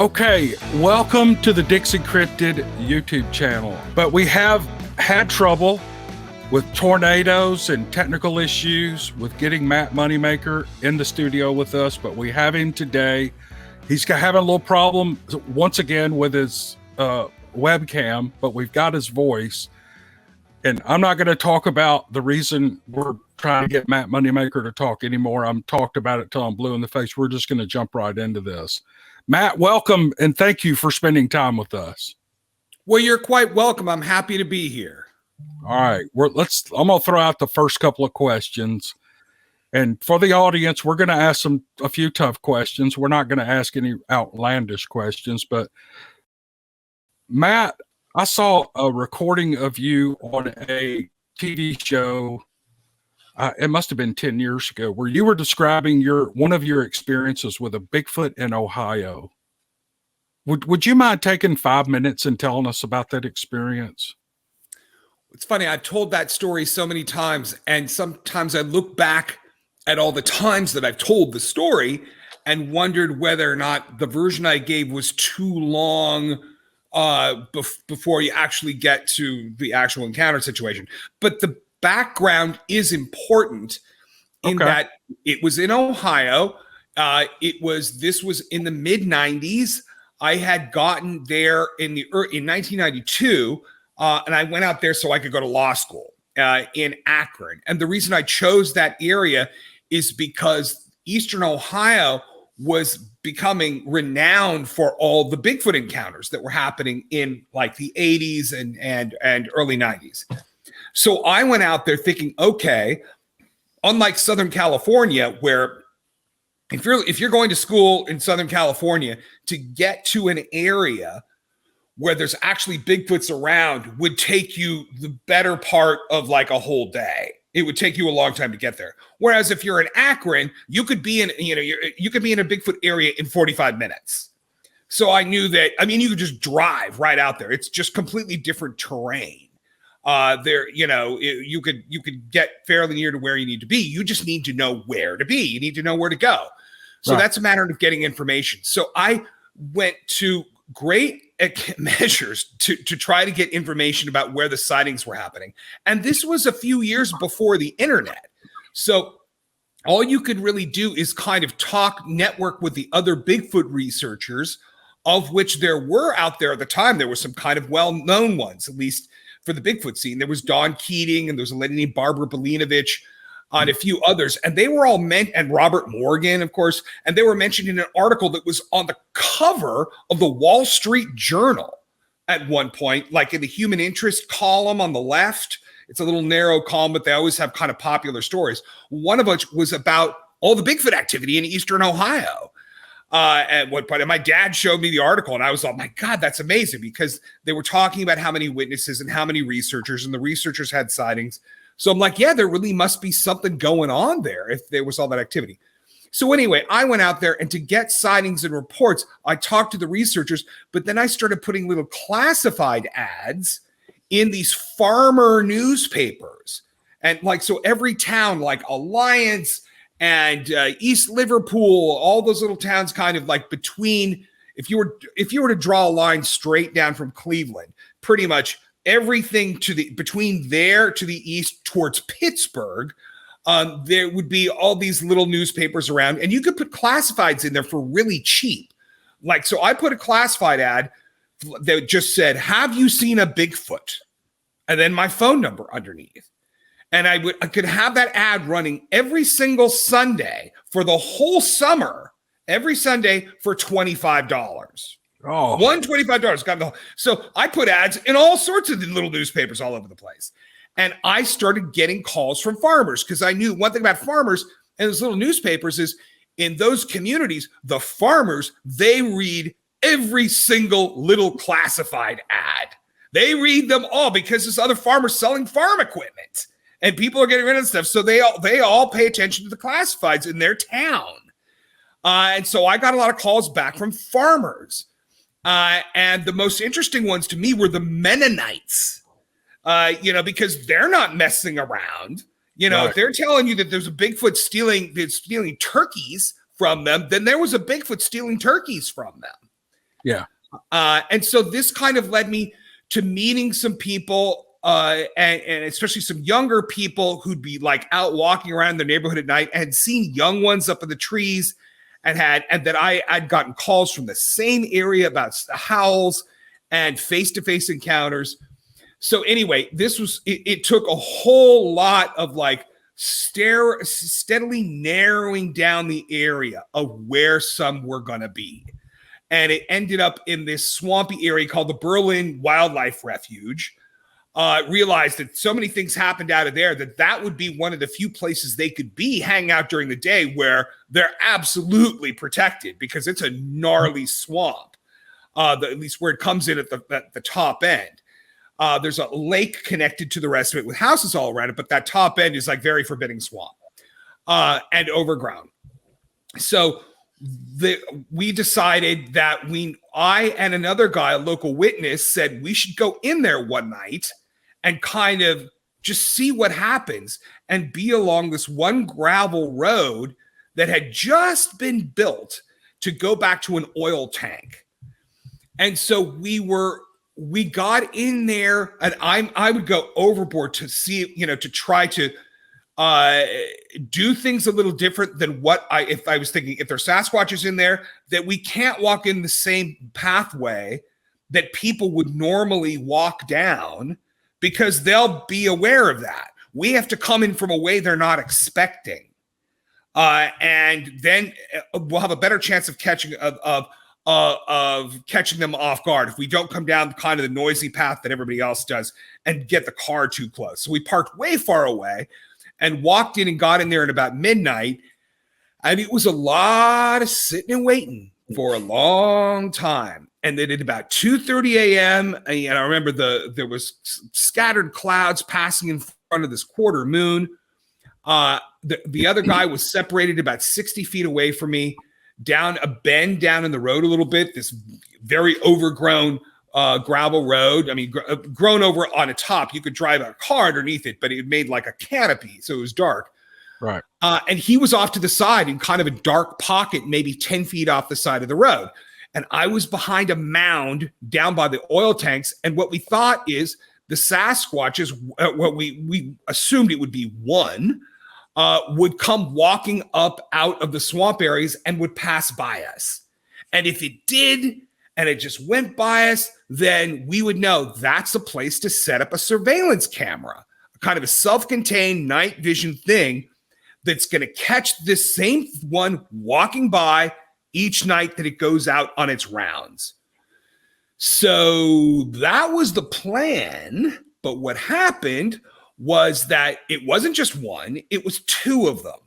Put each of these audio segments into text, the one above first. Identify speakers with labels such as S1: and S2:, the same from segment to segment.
S1: Okay, welcome to the Dixie Cryptid YouTube channel. But we have had trouble with tornadoes and technical issues with getting Matt Moneymaker in the studio with us, but we have him today. He's having a little problem once again with his webcam, but we've got his voice. And I'm not going to talk about the reason we're trying to get Matt Moneymaker to talk anymore. I'm talked about it till I'm blue in the face. We're just going to jump right into this. Matt, welcome, and thank you for spending time with us.
S2: Well, you're quite welcome. I'm happy to be here.
S1: All right, I'm going to throw out the first couple of questions. And for the audience, we're going to ask a few tough questions. We're not going to ask any outlandish questions, but Matt, I saw a recording of you on a TV show. It must have been 10 years ago, where you were describing one of your experiences with a Bigfoot in Ohio. Would you mind taking 5 minutes and telling us about that experience?
S2: It's funny. I've told that story so many times, and sometimes I look back at all the times that I've told the story and wondered whether or not the version I gave was too long before you actually get to the actual encounter situation. But the background is important in that it was in Ohio. This was in the mid 90s. I had gotten there in 1992, and I went out there so I could go to law school in Akron. And the reason I chose that area is because Eastern Ohio was becoming renowned for all the Bigfoot encounters that were happening in like the 80s and early 90s. So I went out there thinking, okay, unlike Southern California, where if you're going to school in Southern California, to get to an area where there's actually Bigfoots around would take you the better part of like a whole day. It would take you a long time to get there. Whereas if you're in Akron, you could be in a Bigfoot area in 45 minutes. So I knew that, you could just drive right out there. It's just completely different terrain. You could get fairly near to where you need to be. You just need to know where to be. You need to know where to go. So That's a matter of getting information. So I went to great measures to try to get information about where the sightings were happening. And this was a few years before the internet. So all you could really do is kind of network with the other Bigfoot researchers, of which there were out there at the time. There were some kind of well-known ones, at least for the Bigfoot scene. There was Don Keating, and there was a lady named Barbara Belinovich, and a few others. And they were all and Robert Morgan, of course, and they were mentioned in an article that was on the cover of the Wall Street Journal at one point, like in the human interest column on the left. It's a little narrow column, but they always have kind of popular stories. One of which was about all the Bigfoot activity in Eastern Ohio. At one point, and my dad showed me the article, and I was like, my God, that's amazing, because they were talking about how many witnesses and how many researchers, and the researchers had sightings. So I'm like, yeah, there really must be something going on there if there was all that activity. So anyway, I went out there, and to get sightings and reports, I talked to the researchers, but then I started putting little classified ads in these farmer newspapers. And so every town, like Alliance and East Liverpool, all those little towns kind of like between, if you were to draw a line straight down from Cleveland, pretty much everything between there to the east towards Pittsburgh, there would be all these little newspapers around, and you could put classifieds in there for really cheap. So I put a classified ad that just said, "Have you seen a Bigfoot?" And then my phone number underneath. And I could have that ad running every single Sunday for the whole summer, every Sunday for $25. Oh, $25. So I put ads in all sorts of little newspapers all over the place. And I started getting calls from farmers, because I knew one thing about farmers and those little newspapers is, in those communities, the farmers, they read every single little classified ad. They read them all, because there's other farmers selling farm equipment. And people are getting rid of stuff. So they all pay attention to the classifieds in their town. And so I got a lot of calls back from farmers. And the most interesting ones to me were the Mennonites, because they're not messing around. If they're telling you that there's a Bigfoot stealing turkeys from them, then there was a Bigfoot stealing turkeys from them.
S1: Yeah.
S2: And so this kind of led me to meeting some people, and especially some younger people who'd be like out walking around the neighborhood at night and seen young ones up in the trees, and that I'd gotten calls from the same area about howls and face-to-face encounters. So anyway, it took a whole lot of like steadily narrowing down the area of where some were going to be. And it ended up in this swampy area called the Byrne Wildlife Refuge. Realized that so many things happened out of there that would be one of the few places they could be hang out during the day where they're absolutely protected, because it's a gnarly swamp, at least where it comes in at the top end. There's a lake connected to the rest of it with houses all around it, but that top end is like very forbidding swamp and overgrown. So we decided that I and another guy, a local witness, said we should go in there one night and kind of just see what happens, and be along this one gravel road that had just been built to go back to an oil tank. And so we got in there, and I would go overboard to see, to try to do things a little different than if I was thinking, if there's Sasquatches in there, that we can't walk in the same pathway that people would normally walk down, because they'll be aware of that. We have to come in from a way they're not expecting. And then we'll have a better chance of catching them off guard if we don't come down kind of the noisy path that everybody else does and get the car too close. So we parked way far away and walked in and got in there at about midnight. And it was a lot of sitting and waiting for a long time. And then at about 2:30 a.m., and I remember there was scattered clouds passing in front of this quarter moon. The other guy was separated about 60 feet away from me, down a bend down in the road a little bit, this very overgrown gravel road. I mean, grown over on a top. You could drive a car underneath it, but it made like a canopy, so it was dark.
S1: Right.
S2: And he was off to the side in kind of a dark pocket, maybe 10 feet off the side of the road. And I was behind a mound down by the oil tanks. And what we thought is the Sasquatches, what we assumed it would be one, would come walking up out of the swamp areas and would pass by us. And if it did, and it just went by us, then we would know that's a place to set up a surveillance camera, kind of a self-contained night vision thing that's going to catch this same one walking by each night that it goes out on its rounds. So that was the plan. But what happened was that it wasn't just one, it was two of them.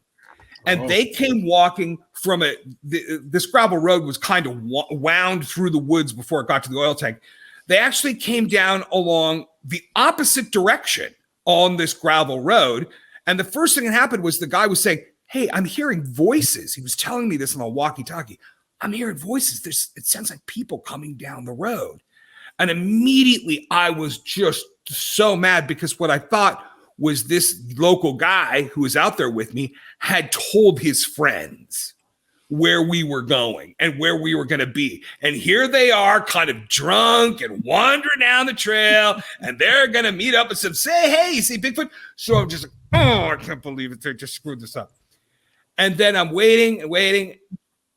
S2: And they came walking from this gravel road was kind of wound through the woods before it got to the oil tank. They actually came down along the opposite direction on this gravel road. And the first thing that happened was the guy was saying, "Hey, I'm hearing voices." He was telling me this on a walkie-talkie. "I'm hearing voices. It sounds like people coming down the road." And immediately I was just so mad, because what I thought was this local guy who was out there with me had told his friends where we were going and where we were going to be. And here they are kind of drunk and wandering down the trail, and they're going to meet up and say, "Hey, you see Bigfoot?" So I'm just like, oh, I can't believe it. They just screwed this up. And then I'm waiting and waiting,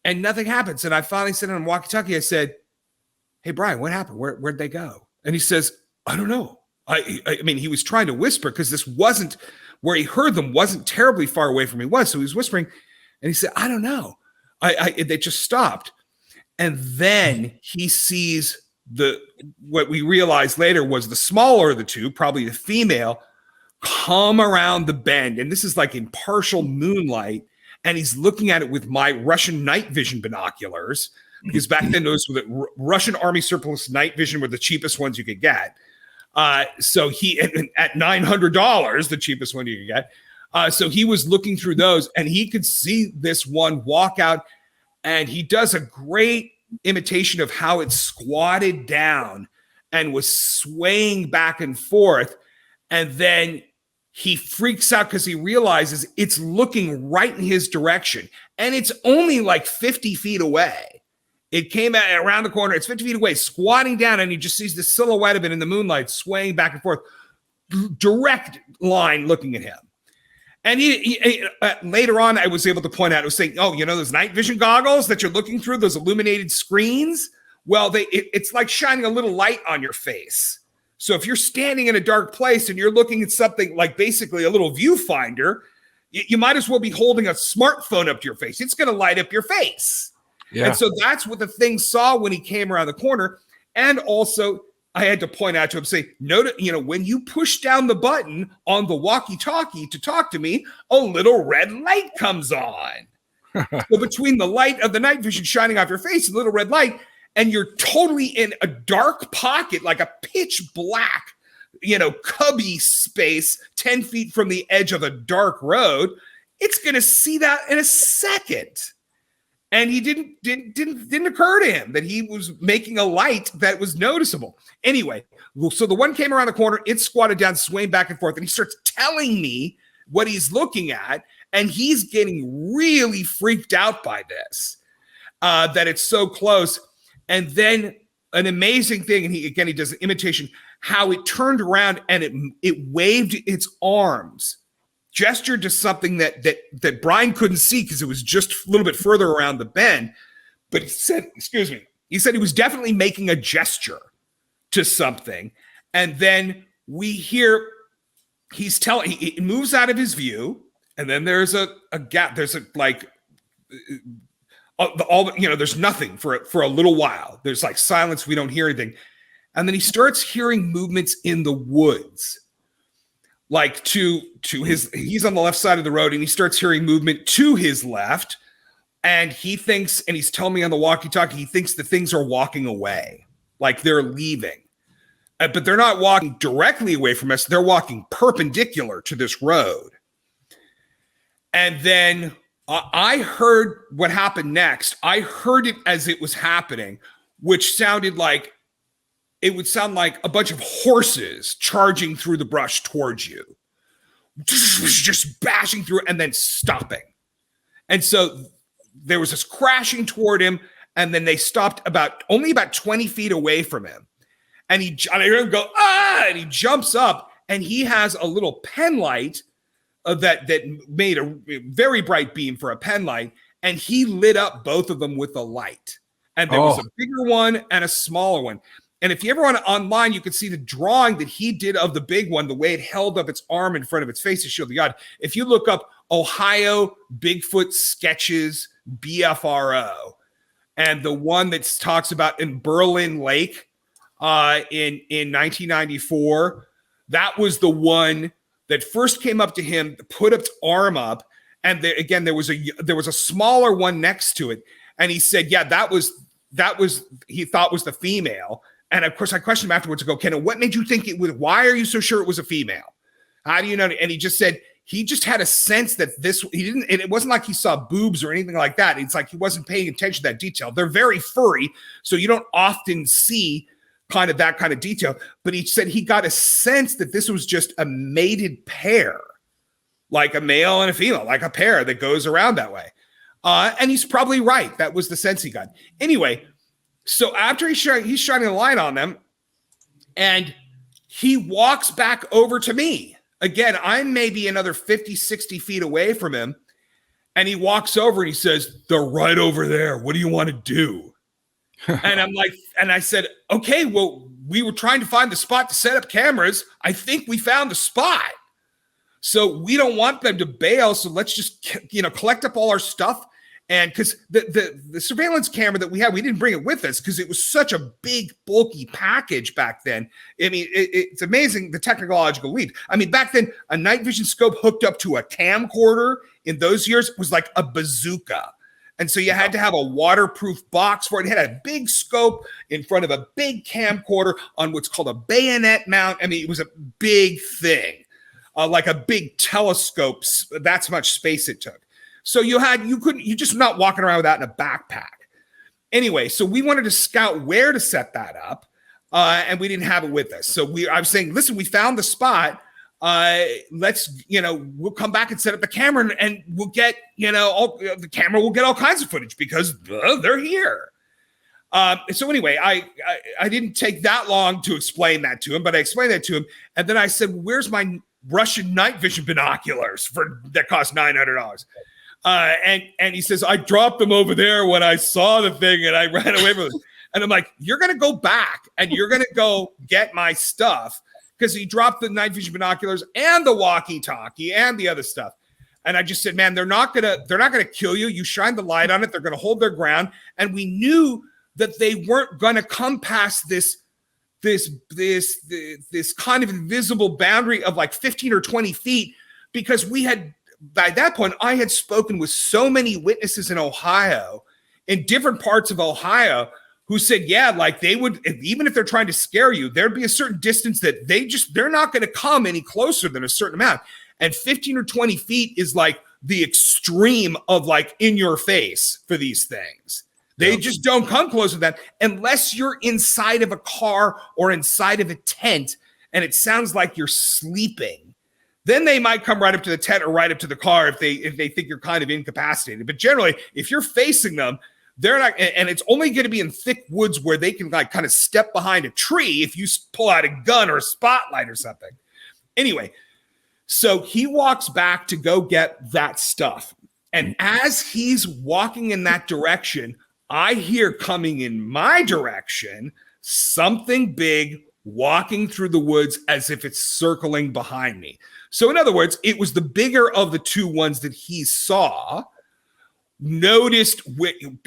S2: and nothing happens. And I finally said on walkie-talkie, I said, "Hey, Brian, what happened? Where'd they go?" And he says, "I don't know." I mean, he was trying to whisper, because this wasn't where he heard them, wasn't terribly far away from me. So he was whispering, and he said, "I don't know. They just stopped." And then he sees what we realized later was the smaller of the two, probably the female, come around the bend. And this is like in partial moonlight. And he's looking at it with my Russian night vision binoculars, because back then those were the Russian Army surplus night vision were the cheapest ones you could get. So he, at $900, the cheapest one you could get. So he was looking through those, and he could see this one walk out, and he does a great imitation of how it squatted down and was swaying back and forth. And then he freaks out because he realizes it's looking right in his direction, and it's only like 50 feet away. It came around the corner. It's 50 feet away, squatting down, and he just sees the silhouette of it in the moonlight swaying back and forth. Direct line looking at him. And he later on, I was able to point out, it was saying, oh, those night vision goggles that you're looking through, those illuminated screens? Well, it's like shining a little light on your face. So if you're standing in a dark place and you're looking at something like basically a little viewfinder, you might as well be holding a smartphone up to your face. It's going to light up your face. Yeah. And so that's what the thing saw when he came around the corner. And also, I had to point out to him, say, when you push down the button on the walkie-talkie to talk to me, a little red light comes on. So between the light of the night vision shining off your face, a little red light, and you're totally in a dark pocket, like a pitch black, cubby space, 10 feet from the edge of a dark road, it's going to see that in a second. And he didn't occur to him that he was making a light that was noticeable. Anyway, so the one came around the corner, it squatted down, swaying back and forth, and he starts telling me what he's looking at, and he's getting really freaked out by this, that it's so close. And then an amazing thing, and he does an imitation, how it turned around and it waved its arms, gestured to something that Brian couldn't see because it was just a little bit further around the bend. But he said he was definitely making a gesture to something. And then we hear he moves out of his view, and then there's a gap. There's there's nothing for a little while. There's like silence. We don't hear anything. And then he starts hearing movements in the woods. Like he's on the left side of the road, and he starts hearing movement to his left. And he thinks, and he's telling me on the walkie-talkie, he thinks the things are walking away, like they're leaving. But they're not walking directly away from us. They're walking perpendicular to this road. And then I heard what happened next. I heard it as it was happening, which would sound like a bunch of horses charging through the brush towards you, just bashing through and then stopping. And so there was this crashing toward him, and then they stopped only about 20 feet away from him. And I hear him go, and he jumps up, and he has a little pen light that made a very bright beam for a pen light, and he lit up both of them with a light. And there was a bigger one and a smaller one. And if you ever want to online, you can see the drawing that he did of the big one, the way it held up its arm in front of its face to show the god. If you look up Ohio Bigfoot sketches Bfro, and the one that talks about in Berlin Lake in 1994, that was the one that first came up to him, put its arm up, and there was a smaller one next to it, and he said, yeah, that was he thought was the female. And of course, I questioned him afterwards to go, Ken, what made you think it was? Why are you so sure it was a female? How do you know? And he just said he just had a sense that he didn't, and it wasn't like he saw boobs or anything like that. It's like he wasn't paying attention to that detail. They're very furry, so you don't often see kind of that kind of detail. But he said he got a sense that this was just a mated pair, like a male and a female, like a pair that goes around that way. And he's probably right. That was the sense he got. Anyway, so after he's shining a light on them, and he walks back over to me. Again, I'm maybe another 50, 60 feet away from him. And he walks over and he says, they're right over there. What do you want to do? And I'm like, and I said, okay, well, we were trying to find the spot to set up cameras. I think we found the spot. So we don't want them to bail. So let's just, collect up all our stuff. And because the surveillance camera that we had, we didn't bring it with us because it was such a big, bulky package back then. I mean, it's amazing the technological leap. I mean, back then, a night vision scope hooked up to a camcorder in those years was like a bazooka. And so you had to have a waterproof box for it. It had a big scope in front of a big camcorder on what's called a bayonet mount. I mean, it was a big thing, like a big telescope. That's how much space it took. So you just not walking around with that in a backpack. Anyway, so we wanted to scout where to set that up, and we didn't have it with us. So I was saying, listen, we found the spot. Let's, we'll come back and set up the camera, and we'll get, the camera will get all kinds of footage because they're here. So anyway, I didn't take that long to explain that to him, but I explained that to him. And then I said, where's my Russian night vision binoculars that cost $900? And he says, I dropped them over there when I saw the thing and I ran away from it. And I'm like, you're going to go back and you're going to go get my stuff, because he dropped the night vision binoculars and the walkie-talkie and the other stuff. And I just said, man, they're not gonna kill you. You shine the light on it. They're going to hold their ground. And we knew that they weren't going to come past this kind of invisible boundary of like 15 or 20 feet, because we had, by that point, I had spoken with so many witnesses in Ohio, in different parts of Ohio, who said, yeah, like they would, even if they're trying to scare you, there'd be a certain distance that they're not going to come any closer than a certain amount. And 15 or 20 feet is like the extreme of like in your face for these things. They just don't come close to that unless you're inside of a car or inside of a tent and it sounds like you're sleeping. Then they might come right up to the tent or right up to the car if they think you're kind of incapacitated. But generally, if you're facing them, they're not, and it's only going to be in thick woods where they can like kind of step behind a tree if you pull out a gun or a spotlight or something. Anyway, so he walks back to go get that stuff. And as he's walking in that direction, I hear coming in my direction something big walking through the woods as if it's circling behind me. So in other words, it was the bigger of the two ones that he saw. Noticed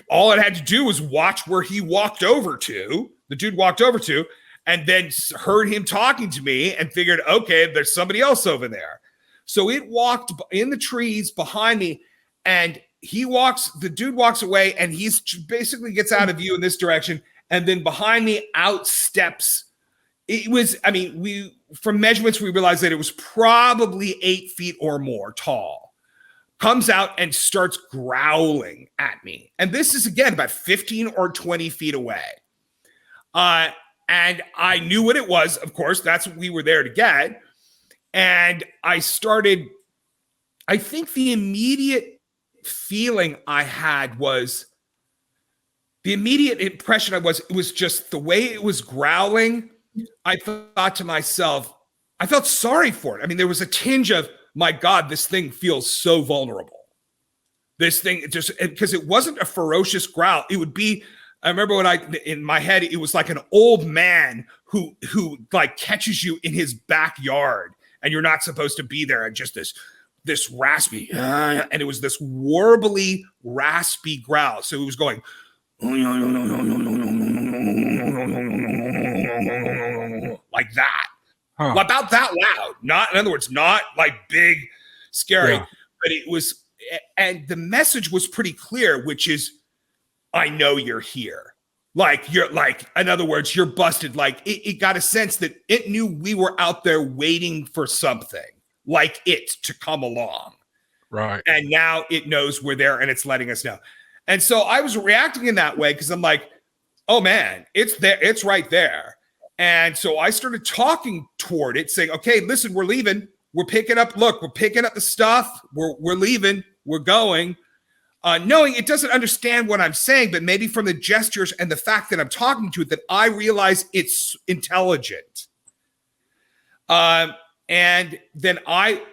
S2: all it had to do was watch where he walked over to, the dude walked over to, and then heard him talking to me and figured, okay, there's somebody else over there. So it walked in the trees behind me, and the dude walks away, and he's basically gets out of view in this direction, and then behind me out steps. It was, I mean, from measurements, we realized that it was probably 8 feet or more tall. Comes out and starts growling at me. And this is, again, about 15 or 20 feet away. And I knew what it was. Of course, that's what we were there to get. And I think the immediate feeling I had was, the immediate impression it was just the way it was growling. I thought to myself, I felt sorry for it. I mean, there was a tinge of, my God, this thing feels so vulnerable. This thing, just because it wasn't a ferocious growl. It would be, I remember in my head, it was like an old man who like catches you in his backyard and you're not supposed to be there. And just this raspy, and it was this warbly, raspy growl. So it was going like that. Huh. About that loud, not, in other words, not like big, scary, but it was, and the message was pretty clear, which is, I know you're here. Like, you're like, in other words, you're busted. Like it got a sense that it knew we were out there waiting for something like it to come along.
S1: Right.
S2: And now it knows we're there and it's letting us know. And so I was reacting in that way because I'm like, oh man, it's there. It's right there. And so I started talking toward it, saying, okay, listen, we're leaving. We're picking up. Look, we're picking up the stuff. We're leaving. We're going. Knowing it doesn't understand what I'm saying, but maybe from the gestures and the fact that I'm talking to it, that I realize it's intelligent. And then I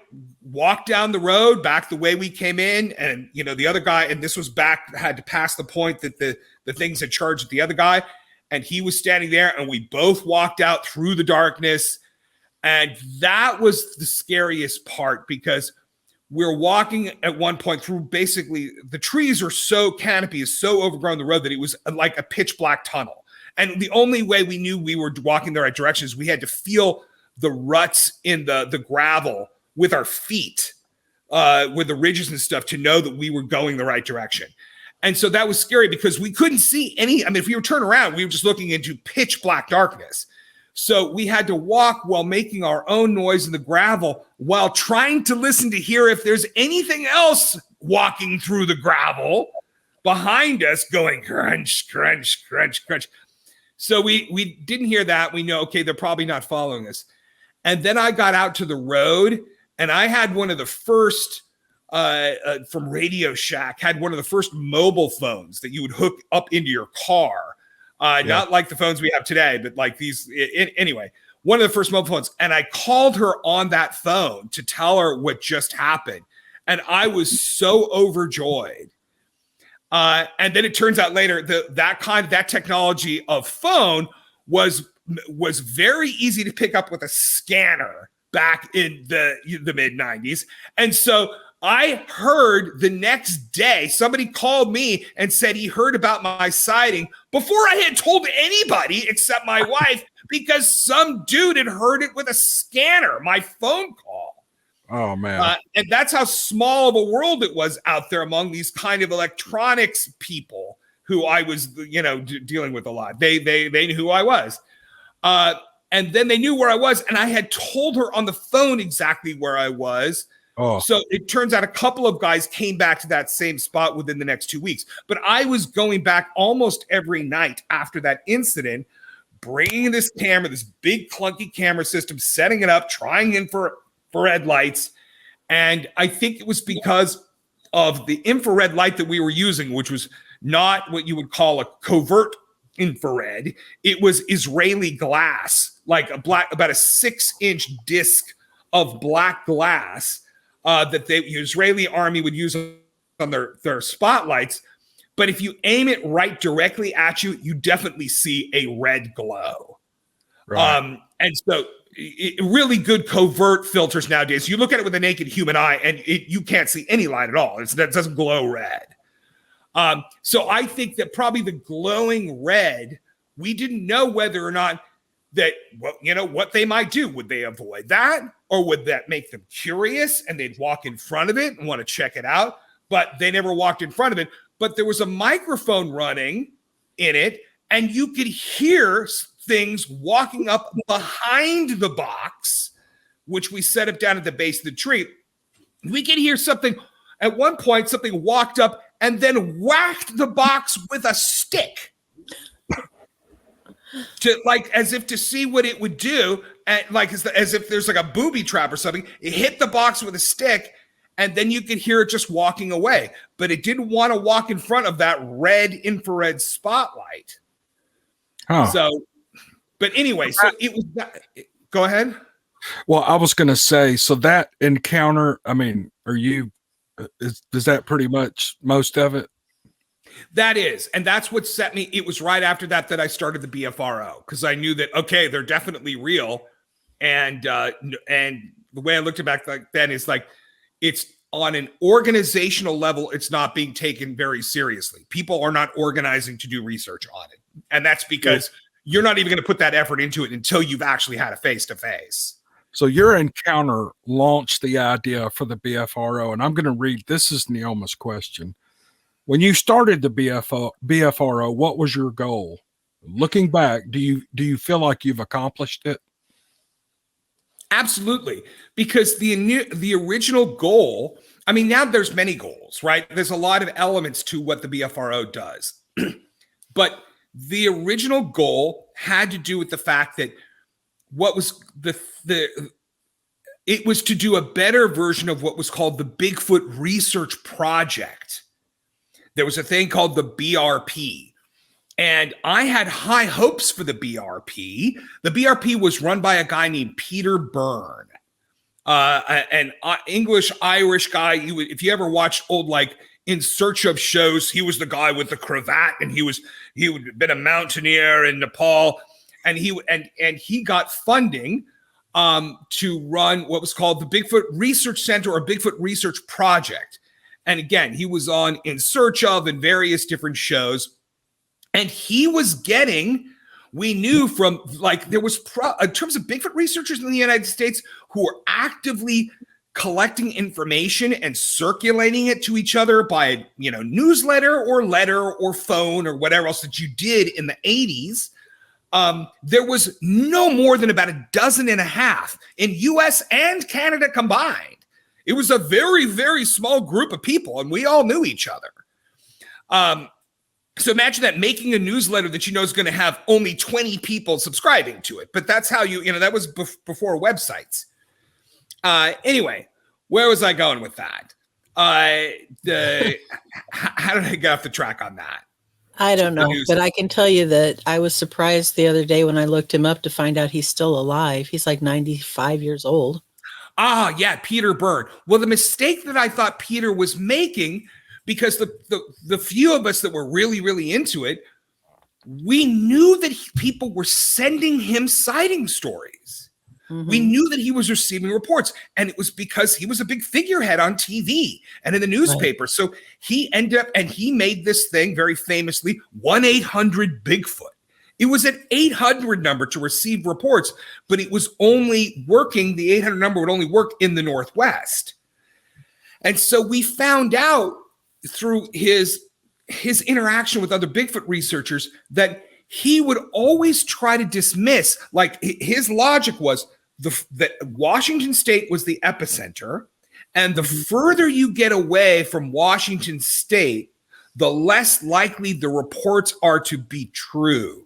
S2: walked down the road back the way we came in. And, you know, the other guy, and this was back, had to pass the point that the things had charged the other guy. And he was standing there, and we both walked out through the darkness. And that was the scariest part, because we're walking at one point through, basically the trees are so, canopy is so overgrown the road that it was like a pitch black tunnel. And the only way we knew we were walking the right direction is we had to feel the ruts in the gravel with our feet, with the ridges and stuff, to know that we were going the right direction. And so that was scary because we couldn't see any. I mean, if we were turned around, we were just looking into pitch black darkness. So we had to walk while making our own noise in the gravel, while trying to listen to hear if there's anything else walking through the gravel behind us going crunch, crunch, crunch, crunch. So we didn't hear that. We know, okay, they're probably not following us. And then I got out to the road, and I had one of the first from Radio Shack, had one of the first mobile phones that you would hook up into your car. Not like the phones we have today, but like these. Anyway, one of the first mobile phones. And I called her on that phone to tell her what just happened. And I was so overjoyed. And then it turns out later that technology of phone was very easy to pick up with a scanner back in the mid 90s. And so I heard the next day, somebody called me and said he heard about my sighting before I had told anybody except my wife, because some dude had heard it with a scanner, my phone call.
S1: Oh, man.
S2: And that's how small of a world it was out there among these kind of electronics people who I was, dealing with a lot. They knew who I was. And then they knew where I was. And I had told her on the phone exactly where I was. Oh. So it turns out a couple of guys came back to that same spot within the next 2 weeks. But I was going back almost every night after that incident, bringing this camera, this big clunky camera system, setting it up, trying infrared lights. And I think it was because of the infrared light that we were using, which was not what you would call a covert infrared. It was Israeli glass, like about a 6-inch disc of black glass that the Israeli army would use on their spotlights. But if you aim it right directly at you, you definitely see a red glow. Right. And so really good covert filters nowadays. You look at it with a naked human eye and you can't see any light at all. That doesn't glow red. So I think that probably the glowing red, we didn't know whether or not that, what they might do. Would they avoid that? Or would that make them curious and they'd walk in front of it and want to check it out? But they never walked in front of it. But there was a microphone running in it and you could hear things walking up behind the box, which we set up down at the base of the tree. We could hear something. At one point, something walked up and then whacked the box with a stick, as if to see what it would do, and as if there's like a booby trap or something. It hit the box with a stick, and then you could hear it just walking away. But it didn't want to walk in front of that red infrared spotlight. Huh. So, but anyway, so it was. Go ahead.
S1: Well, I was going to say, so that encounter, is that pretty much most of it?
S2: That is. And that's what set me. It was right after that I started the BFRO, because I knew that, okay, they're definitely real. And the way I looked at back like then is like, it's on an organizational level, it's not being taken very seriously. People are not organizing to do research on it. And that's because you're not even going to put that effort into it until you've actually had a face-to-face.
S1: So your encounter launched the idea for the BFRO, and I'm going to read, this is Neoma's question. When you started the BFRO, what was your goal? Looking back, do you feel like you've accomplished it?
S2: Absolutely, because the original goal, now there's many goals, right? There's a lot of elements to what the BFRO does. But the original goal had to do with the fact that what was it was to do a better version of what was called the Bigfoot Research Project. There was a thing called the BRP, and I had high hopes for the BRP. The BRP was run by a guy named Peter Byrne, an English-Irish guy. If you ever watched old In Search of shows, he was the guy with the cravat, and he had been a mountaineer in Nepal. And he got funding to run what was called the Bigfoot Research Center or Bigfoot Research Project. And again, he was on In Search of and various different shows. And he was getting, we knew from there was in terms of Bigfoot researchers in the United States who were actively collecting information and circulating it to each other by newsletter or letter or phone or whatever else that you did in the 80s. There was no more than about 12 in US and Canada combined. It was a very, very small group of people, and we all knew each other. So imagine that, making a newsletter that is going to have only 20 people subscribing to it. But that's how that was before websites. Anyway, where was I going with that? How did I get off the track on that?
S3: I don't know,
S2: news.
S3: but I can tell you that I was surprised the other day when I looked him up to find out he's still alive. He's like 95 years old.
S2: Ah, yeah, Peter Byrne. Well, the mistake that I thought Peter was making, because the few of us that were really, really into it, we knew that people were sending him sighting stories. Mm-hmm. We knew that he was receiving reports, and it was because he was a big figurehead on TV and in the newspaper. Right. So he ended up, and he made this thing very famously, 1-800-Bigfoot. It was an 800 number to receive reports, but it was only working, the 800 number would only work in the Northwest. And so we found out through his interaction with other Bigfoot researchers that he would always try to dismiss, like his logic was that Washington State was the epicenter, and the further you get away from Washington State, the less likely the reports are to be true.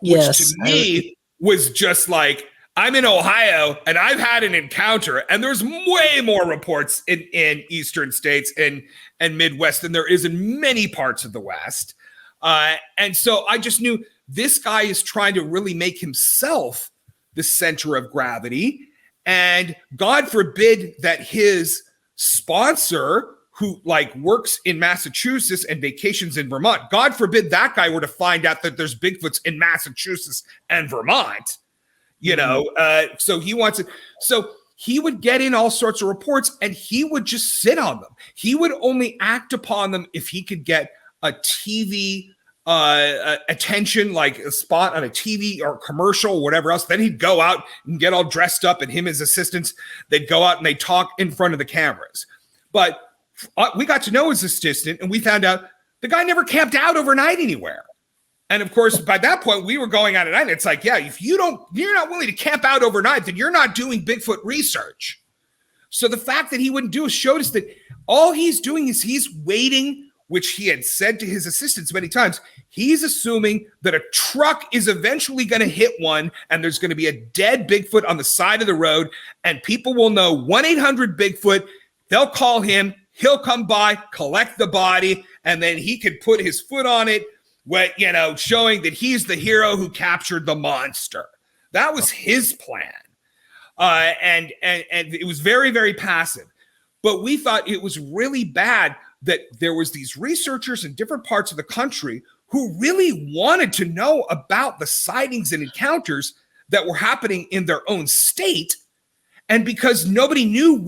S2: Which to me was just like, I'm in Ohio and I've had an encounter, and there's way more reports in eastern states and Midwest than there is in many parts of the West. And so I just knew this guy is trying to really make himself the center of gravity. And God forbid that his sponsor, who like works in Massachusetts and vacations in Vermont, God forbid that guy were to find out that there's Bigfoots in Massachusetts and Vermont. So he wants it. So he would get in all sorts of reports and he would just sit on them. He would only act upon them if he could get a TV attention, like a spot on a TV or commercial or whatever else. Then he'd go out and get all dressed up, and him, his assistants, they'd go out and they talk in front of the cameras. But we got to know his assistant, and we found out the guy never camped out overnight anywhere. And of course, by that point, we were going out at night. And it's like, yeah, if you're not willing to camp out overnight, then you're not doing Bigfoot research. So the fact that he wouldn't do it showed us that all he's doing is he's waiting, which he had said to his assistants many times. He's assuming that a truck is eventually going to hit one, and there's going to be a dead Bigfoot on the side of the road, and people will know 1-800-Bigfoot. They'll call him. He'll come by, collect the body, and then he could put his foot on it, showing that he's the hero who captured the monster. That was his plan. And it was very, very passive. But we thought it was really bad that there was these researchers in different parts of the country who really wanted to know about the sightings and encounters that were happening in their own state. And because nobody knew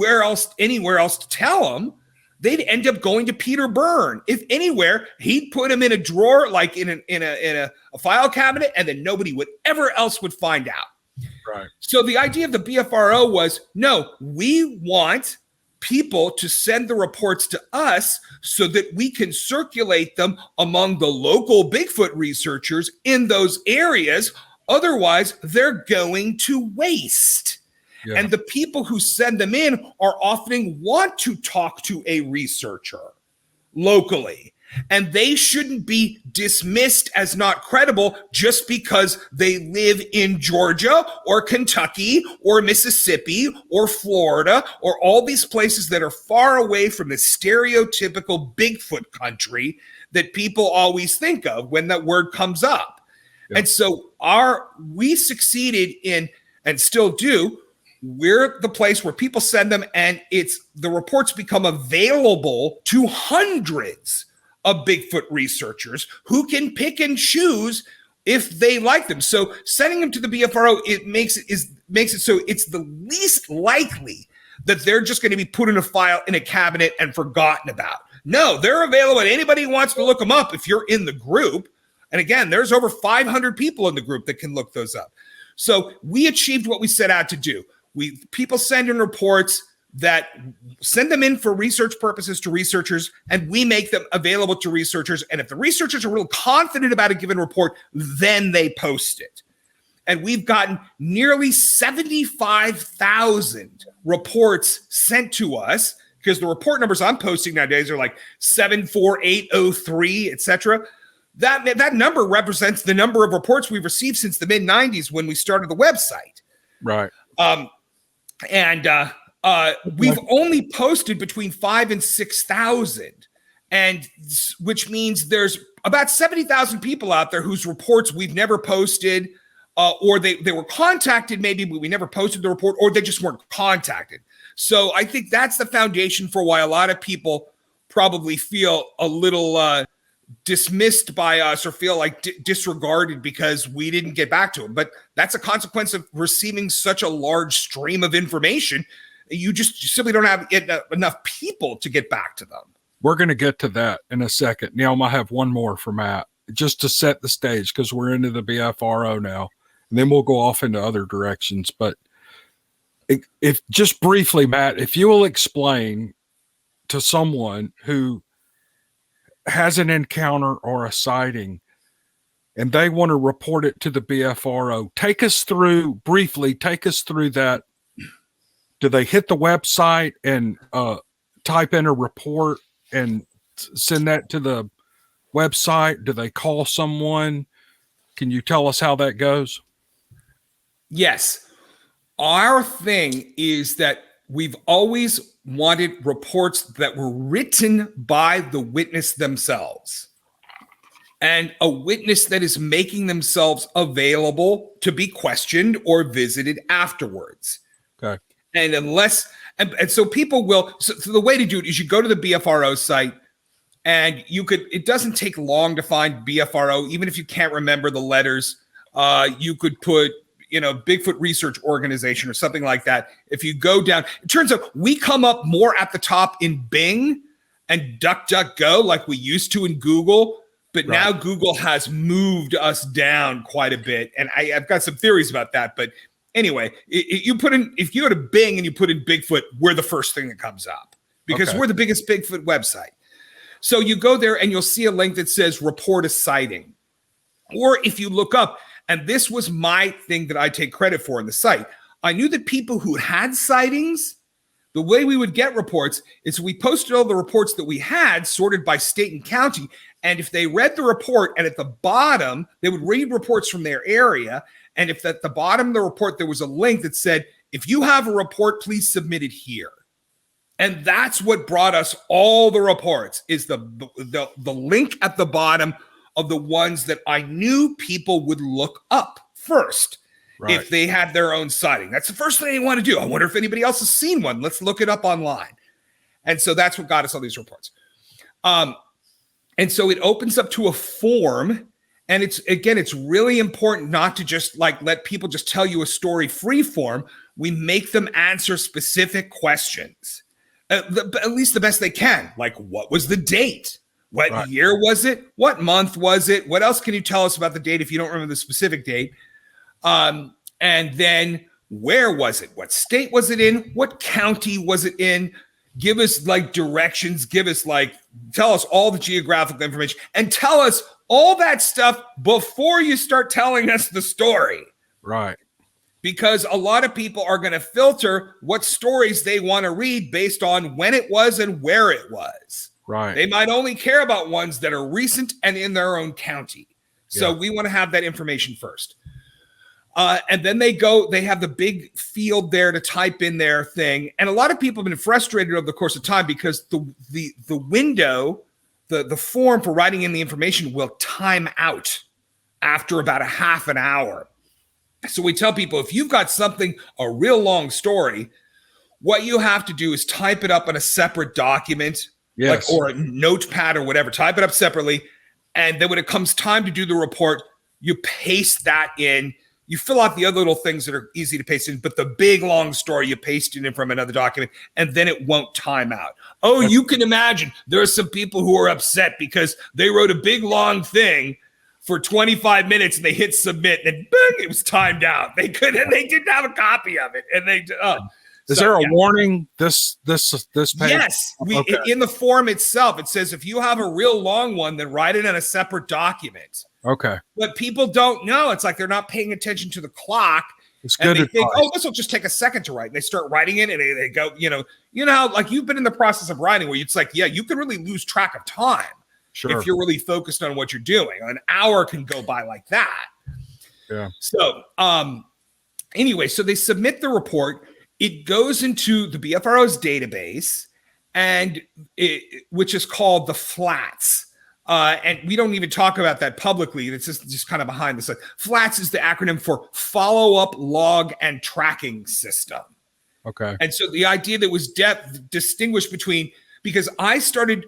S2: anywhere else to tell them, they'd end up going to Peter Byrne. If anywhere, he'd put him in a drawer, like in a file cabinet, and then nobody would ever else would find out.
S1: Right. So
S2: the idea of the BFRO was, no, we want people to send the reports to us so that we can circulate them among the local Bigfoot researchers in those areas. Otherwise, they're going to waste. Yeah. And the people who send them in are often want to talk to a researcher locally, and they shouldn't be dismissed as not credible just because they live in Georgia or Kentucky or Mississippi or Florida or all these places that are far away from the stereotypical Bigfoot country that people always think of when that word comes up. Yeah. And so we succeeded in, and still do, we're the place where people send them, and the reports become available to hundreds of Bigfoot researchers who can pick and choose if they like them. So sending them to the BFRO, it makes it so it's the least likely that they're just going to be put in a file in a cabinet and forgotten about. No, they're available. Anybody who wants to look them up if you're in the group. And again, there's over 500 people in the group that can look those up. So we achieved what we set out to do. People send in reports that send them in for research purposes to researchers, and we make them available to researchers. And if the researchers are real confident about a given report, then they post it. And we've gotten nearly 75,000 reports sent to us, because the report numbers I'm posting nowadays are like 74803, etc. That number represents the number of reports we've received since the mid-90s when we started the website.
S1: Right.
S2: We've only posted between 5,000 and 6,000, and which means there's about 70,000 people out there whose reports we've never posted, or they were contacted maybe, but we never posted the report, or they just weren't contacted. So I think that's the foundation for why a lot of people probably feel a little dismissed by us or feel like disregarded because we didn't get back to them. But that's a consequence of receiving such a large stream of information. You simply don't have enough people to get back to them.
S1: We're going to get to that in a second. Now, I have one more for Matt, just to set the stage, because we're into the BFRO now, and then we'll go off into other directions. But if just briefly, Matt, if you will explain to someone who has an encounter or a sighting and they want to report it to the BFRO, take us through that. Do they hit the website and type in a report and send that to the website? Do they call someone? Can you tell us how that goes?
S2: Yes. Our thing is that we've always wanted reports that were written by the witness themselves, and a witness that is making themselves available to be questioned or visited afterwards.
S1: Okay.
S2: And so people will, so the way to do it is you go to the BFRO site, and it doesn't take long to find BFRO, even if you can't remember the letters. You could put, Bigfoot Research Organization or something like that. If you go down, it turns out we come up more at the top in Bing and DuckDuckGo like we used to in Google, but now Google has moved us down quite a bit. And I've got some theories about that. But anyway, if you go to Bing and you put in Bigfoot, we're the first thing that comes up because we're the biggest Bigfoot website. So you go there and you'll see a link that says report a sighting. Or if you look up, and this was my thing that I take credit for in the site, I knew that people who had sightings, the way we would get reports is we posted all the reports that we had sorted by state and county. And if they read the report and at the bottom, they would read reports from their area. And if at the bottom of the report, there was a link that said, if you have a report, please submit it here. And that's what brought us all the reports, is the link at the bottom of the ones that I knew people would look up first if they had their own sighting. That's the first thing they want to do. I wonder if anybody else has seen one. Let's look it up online. And so that's what got us all these reports. And so it opens up to a form. And it's really important not to just let people just tell you a story free form. We make them answer specific questions, at least the best they can. Like, what was the date? What year was it? What month was it? What else can you tell us about the date if you don't remember the specific date? And then where was it? What state was it in? What county was it in? Give us directions. Tell us all the geographical information and tell us all that stuff before you start telling us the story.
S1: Right.
S2: Because a lot of people are going to filter what stories they want to read based on when it was and where it was.
S1: Right.
S2: They might only care about ones that are recent and in their own county. So we want to have that information first. And then they have the big field there to type in their thing. And a lot of people have been frustrated over the course of time because the window, the form for writing in the information will time out after about a half an hour. So we tell people, if you've got a real long story, what you have to do is type it up in a separate document. Yes. Or a notepad or whatever, type it up separately. And then when it comes time to do the report, you paste that in. You fill out the other little things that are easy to paste in, but the big long story, you paste it in from another document, and then it won't time out. Oh, you can imagine there are some people who are upset because they wrote a big long thing for 25 minutes and they hit submit and boom, it was timed out. They didn't have a copy of it. And
S1: is there a warning this page?
S2: Yes. In the form itself, it says if you have a real long one, then write it in a separate document.
S1: Okay.
S2: But people don't know. It's like they're not paying attention to the clock.
S1: It's good.
S2: And they think, this will just take a second to write. And they start writing it and they go, how you've been in the process of writing where it's like, you can really lose track of time if you're really focused on what you're doing. An hour can go by like that.
S1: Yeah.
S2: So anyway, so they submit the report. It goes into the BFRO's database, which is called the flats. And we don't even talk about that publicly. It's just kind of behind the scenes. FLATS is the acronym for Follow-Up Log and Tracking System.
S1: Okay.
S2: And so the idea that was distinguished between, because I started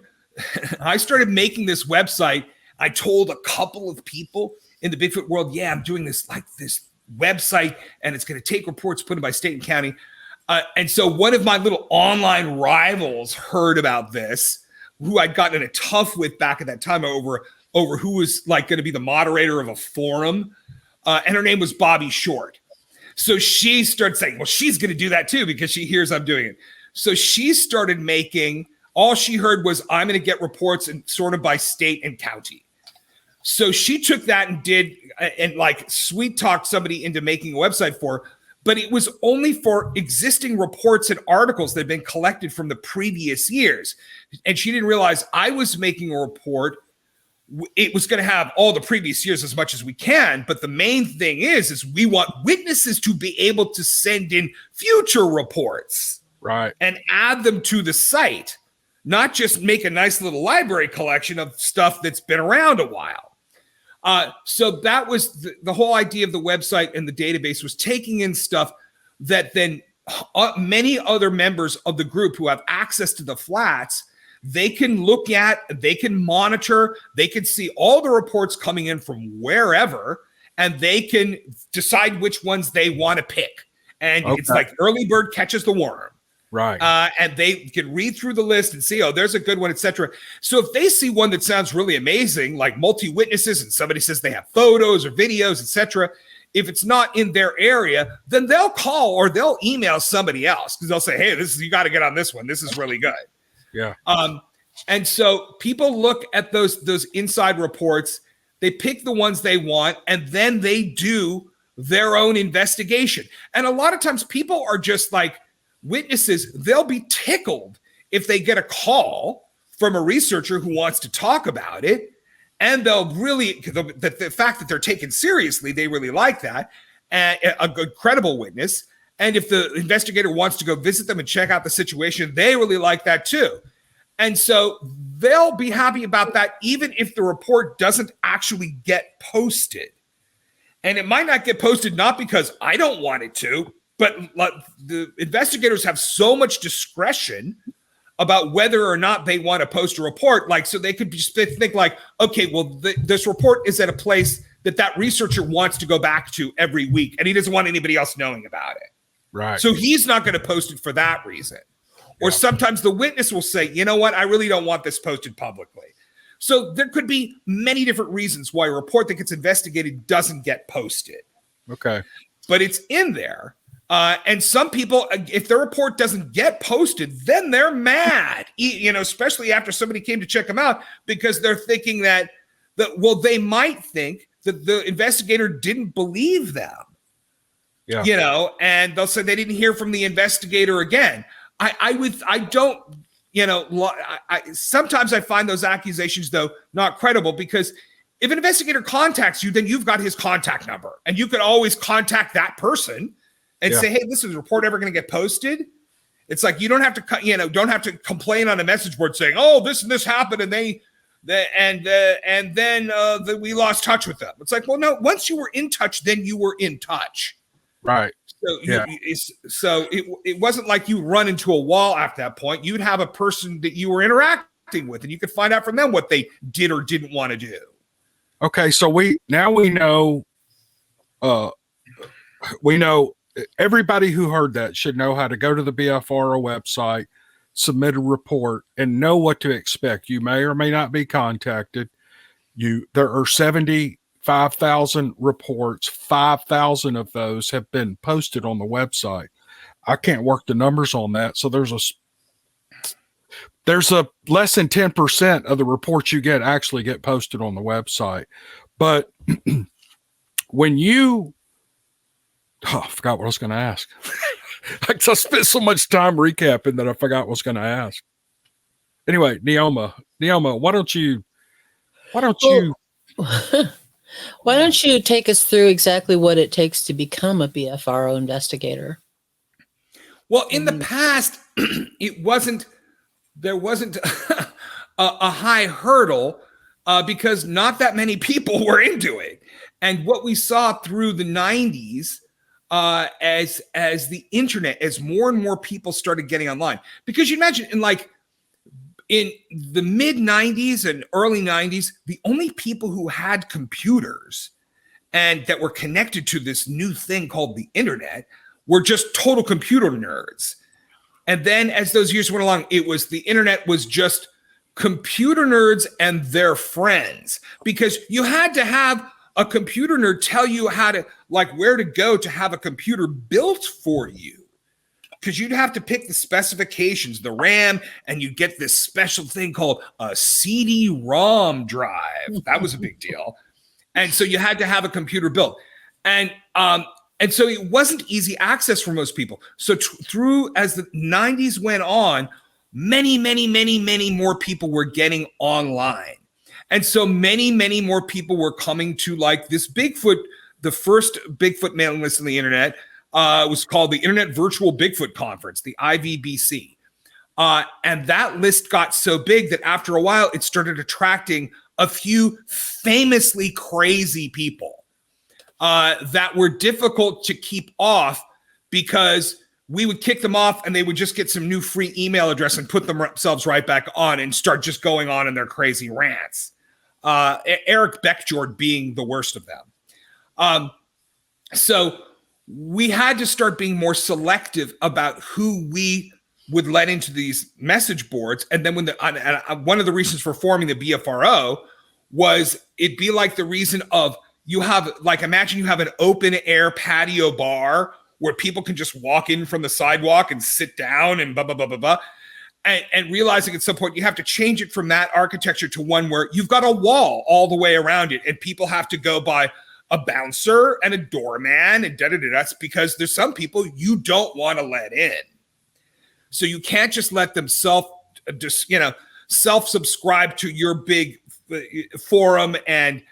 S2: making this website. I told a couple of people in the Bigfoot world, yeah, I'm doing this website, and it's going to take reports put in by state and county. And so one of my little online rivals heard about this, who I'd gotten in a tough with back at that time over who was like going to be the moderator of a forum. And her name was Bobby Short. So she started saying, well, she's going to do that too, because she hears I'm doing it. So she started making, all she heard was, I'm going to get reports and sort of by state and county. So she took that and did, and like sweet talked somebody into making a website for her, but it was only for existing reports and articles that had been collected from the previous years. And she didn't realize I was making a report. It was going to have all the previous years as much as we can. But the main thing is we want witnesses to be able to send in future reports,
S1: right, and
S2: add them to the site, not just make a nice little library collection of stuff that's been around a while. So that was the whole idea of the website, and the database was taking in stuff that then many other members of the group who have access to the flats, they can look at, they can monitor, they can see all the reports coming in from wherever, and they can decide which ones they want to pick. And it's like early bird catches the worm.
S1: Right.
S2: And they can read through the list and see, oh, there's a good one, etc. So if they see one that sounds really amazing, like multi-witnesses, and somebody says they have photos or videos, etc., if it's not in their area, then they'll call or they'll email somebody else, because they'll say, hey, you got to get on this one. This is really good.
S1: Yeah.
S2: And so people look at those inside reports, they pick the ones they want, and then they do their own investigation. And a lot of times people are just like, witnesses, they'll be tickled if they get a call from a researcher who wants to talk about it, and they'll really, the fact that they're taken seriously, they really like that, and a good credible witness. And if the investigator wants to go visit them and check out the situation, they really like that too. And so they'll be happy about that, even if the report doesn't actually get posted. And it might not get posted, not because I don't want it to, but the investigators have so much discretion about whether or not they want to post a report. Like, so they could just think like, okay, well, this report is at a place that researcher wants to go back to every week, and he doesn't want anybody else knowing about it.
S1: Right.
S2: So he's not going to post it for that reason. Or sometimes the witness will say, you know what, I really don't want this posted publicly. So there could be many different reasons why a report that gets investigated doesn't get posted.
S1: Okay.
S2: But it's in there. And some people, if their report doesn't get posted, then they're mad, especially after somebody came to check them out, because they're thinking that they might think that the investigator didn't believe them, and they'll say they didn't hear from the investigator again. Sometimes I find those accusations, though, not credible, because if an investigator contacts you, then you've got his contact number, and you can always contact that person and say, hey, this is a report ever going to get posted? It's like, you don't have to complain on a message board saying, oh, this and this happened, and then we lost touch with them. It's like, well, no, once you were in touch, then you were in touch.
S1: Right.
S2: So it wasn't like you run into a wall after that point. You'd have a person that you were interacting with, and you could find out from them what they did or didn't want to do.
S1: Okay, so we know everybody who heard that should know how to go to the BFRO website, submit a report, and know what to expect. You may or may not be contacted. There are 75,000 reports. 5,000 of those have been posted on the website. I can't work the numbers on that. So there's a less than 10% of the reports you get actually get posted on the website. But when I forgot what I was going to ask. I spent so much time recapping that I forgot what I was going to ask. Anyway, Neoma, why don't you
S3: take us through exactly what it takes to become a BFRO investigator?
S2: Well, in the past, there wasn't a high hurdle, because not that many people were into it. And what we saw through the 90s, as the internet, as more and more people started getting online, because you imagine in the mid 90s and early 90s, the only people who had computers and that were connected to this new thing called the internet were just total computer nerds. And then as those years went along, the internet was just computer nerds and their friends, because you had to have a computer nerd tell you how to, where to go to have a computer built for you. Because you'd have to pick the specifications, the RAM, and you'd get this special thing called a CD-ROM drive. That was a big deal. And so you had to have a computer built. And so it wasn't easy access for most people. So as the 90s went on, many, many, many, many more people were getting online. And so many, many more people were coming to this Bigfoot, the first Bigfoot mailing list on the internet. Was called the Internet Virtual Bigfoot Conference, the IVBC. And that list got so big that after a while, it started attracting a few famously crazy people that were difficult to keep off, because we would kick them off and they would just get some new free email address and put themselves right back on and start just going on in their crazy rants. Eric Beckjord being the worst of them. So we had to start being more selective about who we would let into these message boards. And then one of the reasons for forming the BFRO was it'd be like the reason of imagine you have an open air patio bar where people can just walk in from the sidewalk and sit down and blah, blah, blah, blah, blah. And realizing at some point you have to change it from that architecture to one where you've got a wall all the way around it and people have to go by a bouncer and a doorman and That's because there's some people you don't want to let in. So you can't just let them self-subscribe to your big forum and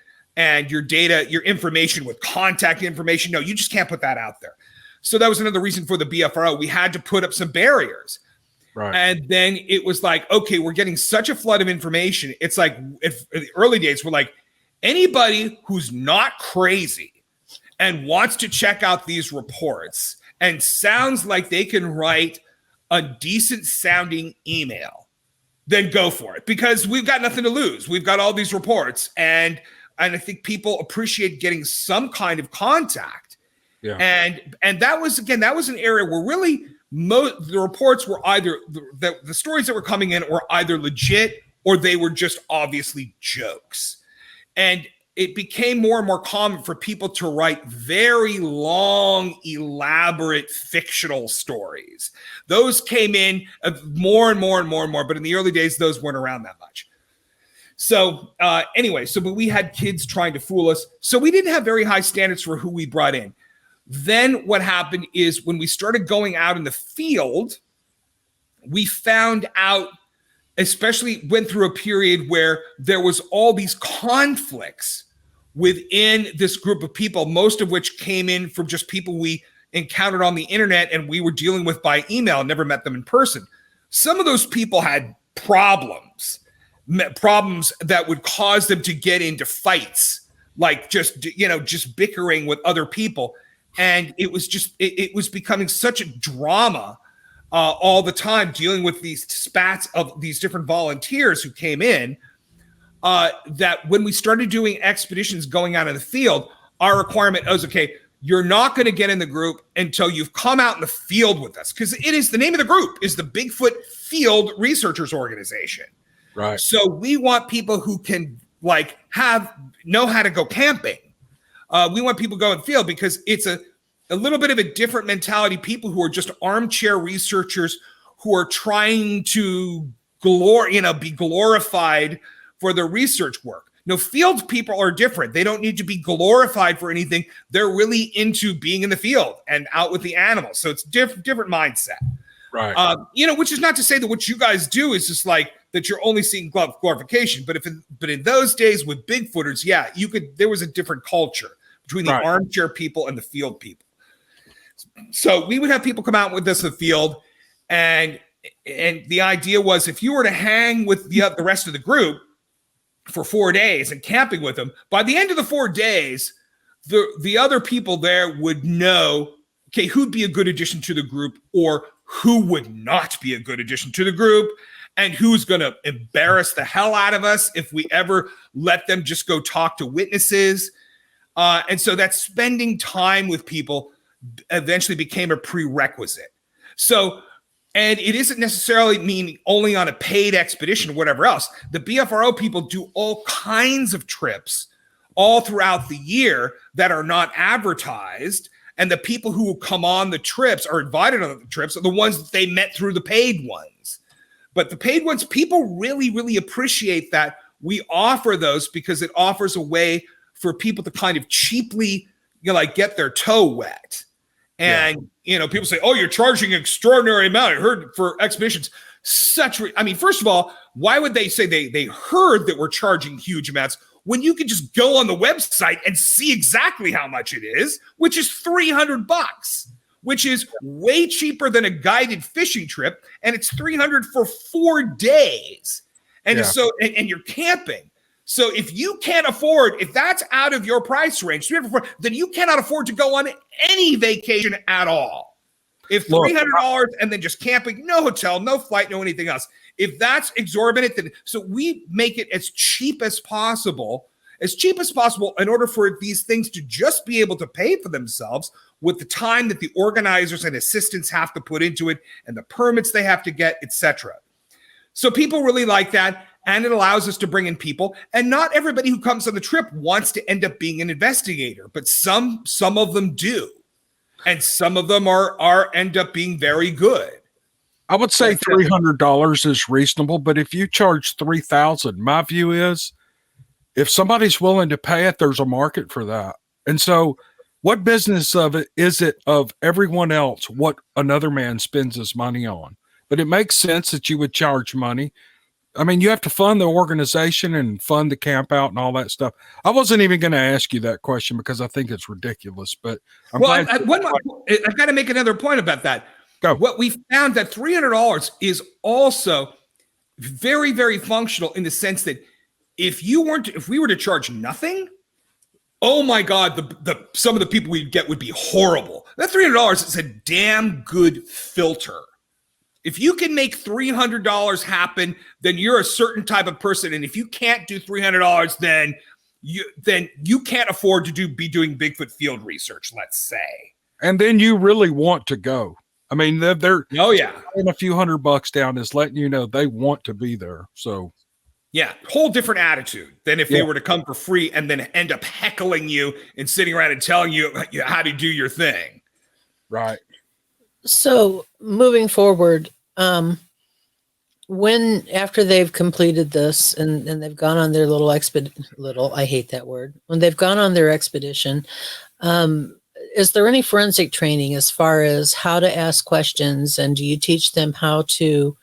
S2: your data, your information with contact information. No, you just can't put that out there. So that was another reason for the BFRO. We had to put up some barriers. Right. And then it was okay, we're getting such a flood of information. It's if in the early days, we're anybody who's not crazy and wants to check out these reports and sounds like they can write a decent sounding email, then go for it, because we've got nothing to lose. We've got all these reports, and I think people appreciate getting some kind of contact. Yeah. And that was an area where really the reports were either the stories that were coming in were either legit or they were just obviously jokes. And it became more and more common for people to write very long, elaborate fictional stories. Those came in more and more and more and more, but in the early days, those weren't around that much. So but we had kids trying to fool us. So we didn't have very high standards for who we brought in. Then what happened is when we started going out in the field, we found out, especially went through a period where there was all these conflicts within this group of people, most of which came in from just people we encountered on the internet and we were dealing with by email, never met them in person. Some of those people had problems that would cause them to get into fights, just bickering with other people. And it was becoming such a drama all the time, dealing with these spats of these different volunteers who came in, that when we started doing expeditions going out in the field, our requirement was, okay, you're not going to get in the group until you've come out in the field with us. Because the name of the group is the Bigfoot Field Researchers Organization. Right. So we want people who can know how to go camping. We want people going field because it's a little bit of a different mentality. People who are just armchair researchers who are trying to be glorified for their research work. No, field people are different. They don't need to be glorified for anything. They're really into being in the field and out with the animals. So it's different mindset. Right. Which is not to say that what you guys do is just that you're only seeing glorification. But in those days with Bigfooters, yeah, there was a different culture between the armchair people and the field people. So we would have people come out with us in the field, and the idea was if you were to hang with the rest of the group for 4 days and camping with them, by the end of the 4 days, the other people there would know, okay, who'd be a good addition to the group or who would not be a good addition to the group, and who's going to embarrass the hell out of us if we ever let them just go talk to witnesses. And so that spending time with people eventually became a prerequisite. So, and it isn't necessarily mean only on a paid expedition or whatever else. The BFRO people do all kinds of trips all throughout the year that are not advertised. And the people who come on the trips are invited on the trips are the ones that they met through the paid ones. But the paid ones, people really, really appreciate that we offer those because it offers a way for people to kind of cheaply, like get their toe wet. And, people say, oh, you're charging an extraordinary amount. I heard for expeditions, first of all, why would they say they heard that we're charging huge amounts when you can just go on the website and see exactly how much it is, which is $300, which is way cheaper than a guided fishing trip. And it's $300 for 4 days. And so you're camping. So if you can't afford, if that's out of your price range, then you cannot afford to go on any vacation at all. If $300 and then just camping, no hotel, no flight, no anything else. If that's exorbitant, then so we make it as cheap as possible in order for these things to just be able to pay for themselves with the time that the organizers and assistants have to put into it and the permits they have to get, etc. So people really like that. And it allows us to bring in people. And not everybody who comes on the trip wants to end up being an investigator, but some of them do. And some of them are end up being very good.
S1: I would say $300 is reasonable, but if you charge $3,000, my view is if somebody's willing to pay it, there's a market for that. And so what business of it is it of everyone else what another man spends his money on? But it makes sense that you would charge money. I mean, you have to fund the organization and fund the camp out and all that stuff. I wasn't even going to ask you that question because I think it's ridiculous. But
S2: I've got to make another point about that.
S1: Go.
S2: What we found that $300 is also very, very functional in the sense that if we were to charge nothing, oh my God, some of the people we'd get would be horrible. That $300 is a damn good filter. If you can make $300 happen, then you're a certain type of person. And if you can't do $300, then you can't afford to be doing Bigfoot field research, let's say.
S1: And then you really want to go. I mean, they're putting a few $100 down is letting you know they want to be there. So
S2: yeah, whole different attitude than if they were to come for free and then end up heckling you and sitting around and telling you how to do your thing.
S1: Right.
S3: So moving forward, when after they've completed this and they've gone on their I hate that word. When they've gone on their expedition, is there any forensic training as far as how to ask questions, and do you teach them how to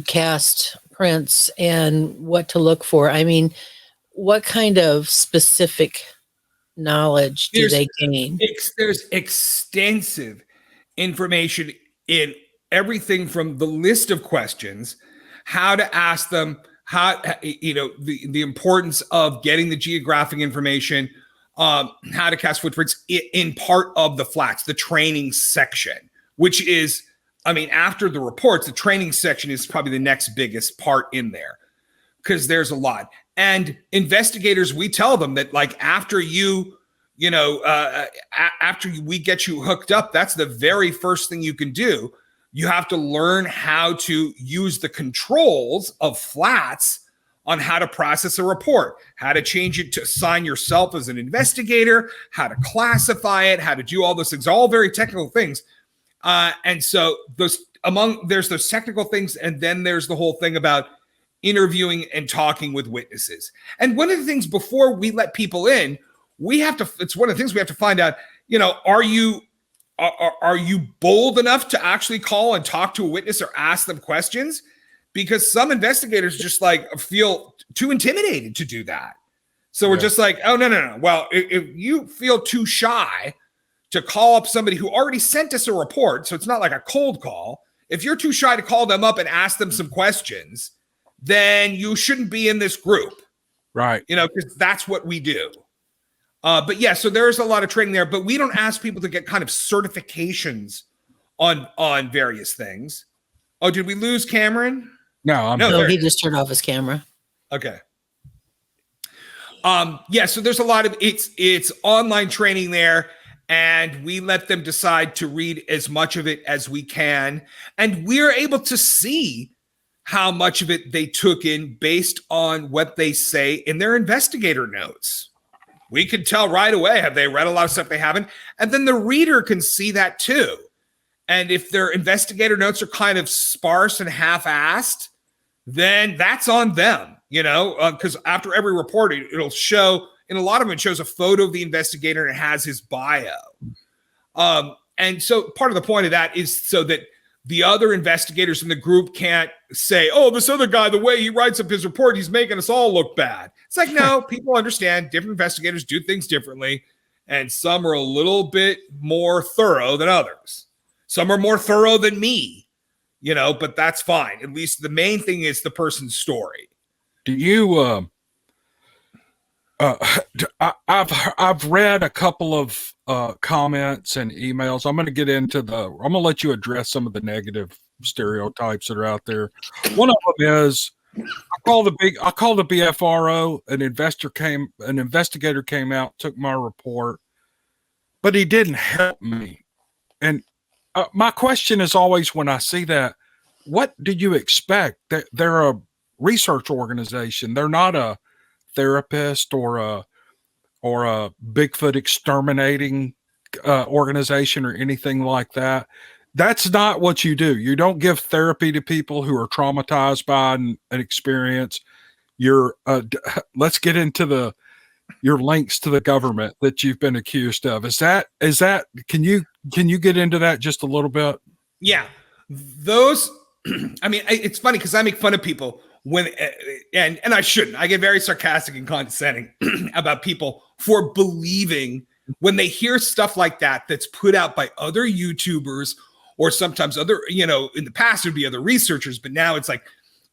S3: cast prints and what to look for? I mean, what kind of specific knowledge do they gain?
S2: There's extensive information in everything from the list of questions, how to ask them, the importance of getting the geographic information, how to cast footprints in part of the flats, the training section, which is, after the reports, the training section is probably the next biggest part in there because there's a lot. And investigators, we tell them that after after we get you hooked up, that's the very first thing you can do. You have to learn how to use the controls of flats on how to process a report, how to change it to assign yourself as an investigator, how to classify it, how to do all those things, all very technical things. And so there's those technical things. And then there's the whole thing about interviewing and talking with witnesses. And one of the things before we let people in, it's one of the things we have to find out, are you bold enough to actually call and talk to a witness or ask them questions? Because some investigators just feel too intimidated to do that. So we're just oh, no. Well, if you feel too shy to call up somebody who already sent us a report, so it's not like a cold call. If you're too shy to call them up and ask them some questions, then you shouldn't be in this group.
S1: Right.
S2: Because that's what we do. But yeah, so there's a lot of training there, but we don't ask people to get kind of certifications on various things. Oh, did we lose Cameron?
S1: No,
S3: no, he just turned off his camera.
S2: Okay. Yeah, so there's a lot of it's online training there, and we let them decide to read as much of it as we can, and we're able to see how much of it they took in based on what they say in their investigator notes. We can tell right away, have they read a lot of stuff they haven't? And then the reader can see that too. And if their investigator notes are kind of sparse and half-assed, then that's on them, because after every report, it'll show, in a lot of them, it shows a photo of the investigator and it has his bio. And so part of the point of that is so that the other investigators in the group can't say, oh, this other guy, the way he writes up his report, he's making us all look bad. It's like, no, people understand different investigators do things differently. And some are a little bit more thorough than others. Some are more thorough than me, but that's fine. At least the main thing is the person's story.
S1: Do you, I've read a couple of comments and emails. I'm going to let you address some of the negative stereotypes that are out there. One of them is I call the Bfro. An investigator came out, took my report, but he didn't help me. And my question is always, when I see that, what do you expect? They're a research organization. They're not a therapist or a Bigfoot exterminating organization or anything like that. That's not what you do. You don't give therapy to people who are traumatized by an experience. Let's get into your links to the government that you've been accused of. Is that, can you get into that just a little bit?
S2: Yeah. Those, it's funny because I make fun of people and I shouldn't. I get very sarcastic and condescending about people for believing when they hear stuff like that's put out by other YouTubers or sometimes other, in the past it would be other researchers, but now it's like,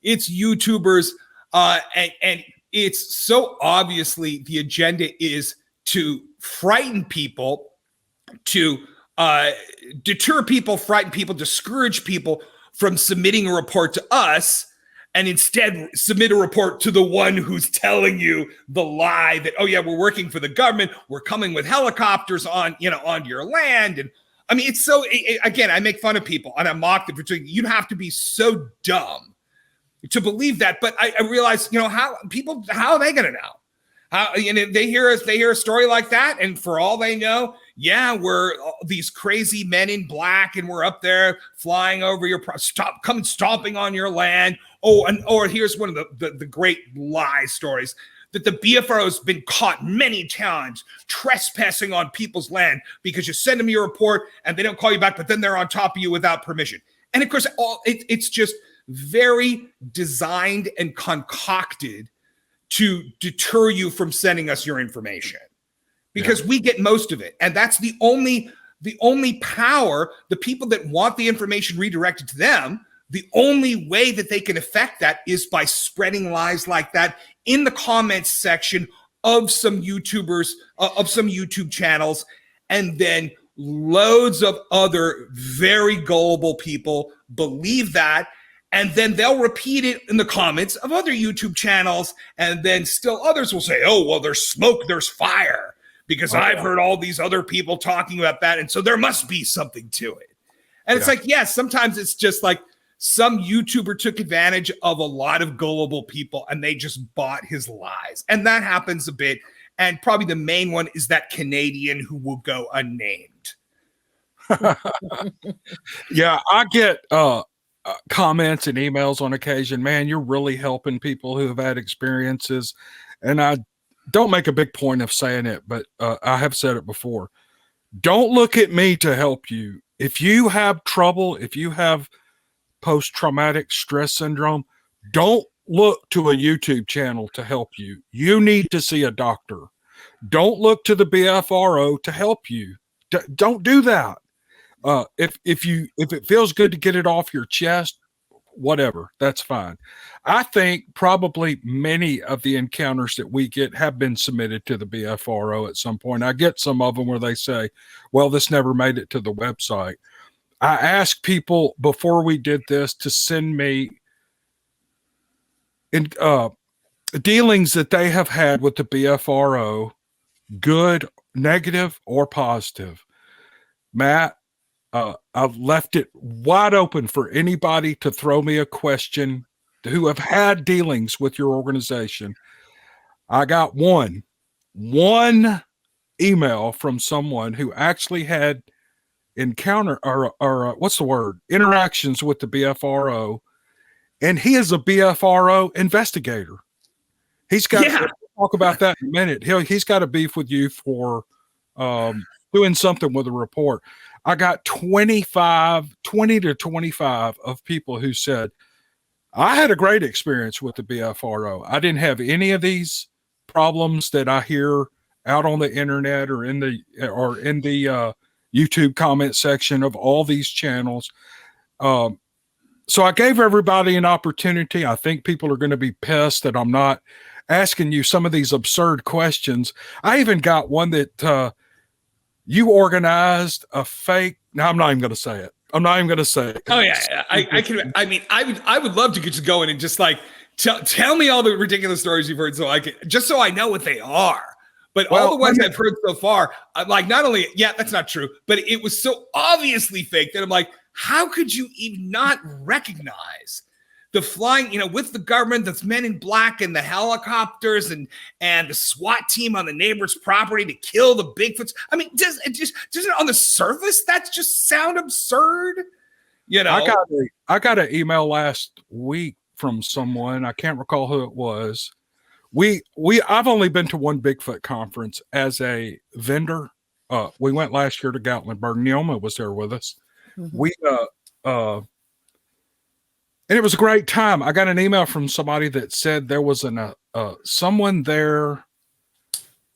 S2: it's YouTubers. And it's so obviously the agenda is to frighten people, to deter people, frighten people, discourage people from submitting a report to us, and instead submit a report to the one who's telling you the lie that, oh yeah, we're working for the government, we're coming with helicopters onto your land. And it's so, again, I make fun of people and I mock them for doing, you'd have to be so dumb to believe that. But I realize, how are they going to know? How, they hear a story like that, and for all they know, yeah, we're these crazy men in black, and we're up there flying over stomping on your land. Or here's one of the great lie stories that the Bfro has been caught many times trespassing on people's land because you send them your report and they don't call you back, but then they're on top of you without permission. And of course, it's just very designed and concocted to deter you from sending us your information, because we get most of it. And that's the only power, the people that want the information redirected to them, the only way that they can affect that is by spreading lies like that in the comments section of some YouTubers, of some YouTube channels. And then loads of other very gullible people believe that. And then they'll repeat it in the comments of other YouTube channels. And then still others will say, oh, well, there's smoke, there's fire, because I've heard all these other people talking about that. And so there must be something to it. And it's like, yes, sometimes it's just like some YouTuber took advantage of a lot of gullible people and they just bought his lies. And that happens a bit. And probably the main one is that Canadian who will go unnamed.
S1: Yeah, I get comments and emails on occasion. Man, you're really helping people who have had experiences. And I don't make a big point of saying it, but I have said it before. Don't look at me to help you. If you have trouble, if you have post-traumatic stress syndrome, don't look to a YouTube channel to help you. You need to see a doctor. Don't look to the Bfro to help you. Don't do that. If it feels good to get it off your chest, whatever. That's fine. I think probably many of the encounters that we get have been submitted to the BFRO at some point. I get some of them where they say, well, this never made it to the website. I asked people before we did this to send me dealings that they have had with the BFRO, good, negative, or positive. Matt, I've left it wide open for anybody to throw me a question who have had dealings with your organization. I got one email from someone who actually had interactions with the BFRO, and he is a BFRO investigator. He's got to talk about that in a minute. He's got a beef with you for doing something with a report. I got 20 to 25 of people who said, I had a great experience with the BFRO. I didn't have any of these problems that I hear out on the internet or in the YouTube comment section of all these channels. So I gave everybody an opportunity. I think people are going to be pissed that I'm not asking you some of these absurd questions. I even got one that you organized a fake. Now I'm not even going to say it. Oh
S2: yeah, I can. I mean, I would love to just go in and just like tell me all the ridiculous stories you've heard, so I can just so I know what they are. But all the ones I've heard so far, I'm like, not only that's not true, but it was so obviously fake that I'm like, how could you even not recognize the flying, with the government, that's men in black and the helicopters and the SWAT team on the neighbor's property to kill the Bigfoots? I mean, doesn't on the surface that just sound absurd?
S1: I got an email last week from someone, I can't recall who it was. I've only been to one Bigfoot conference as a vendor. We went last year to Gatlinburg. Neoma was there with us. Mm-hmm. And it was a great time. I got an email from somebody that said there was someone there,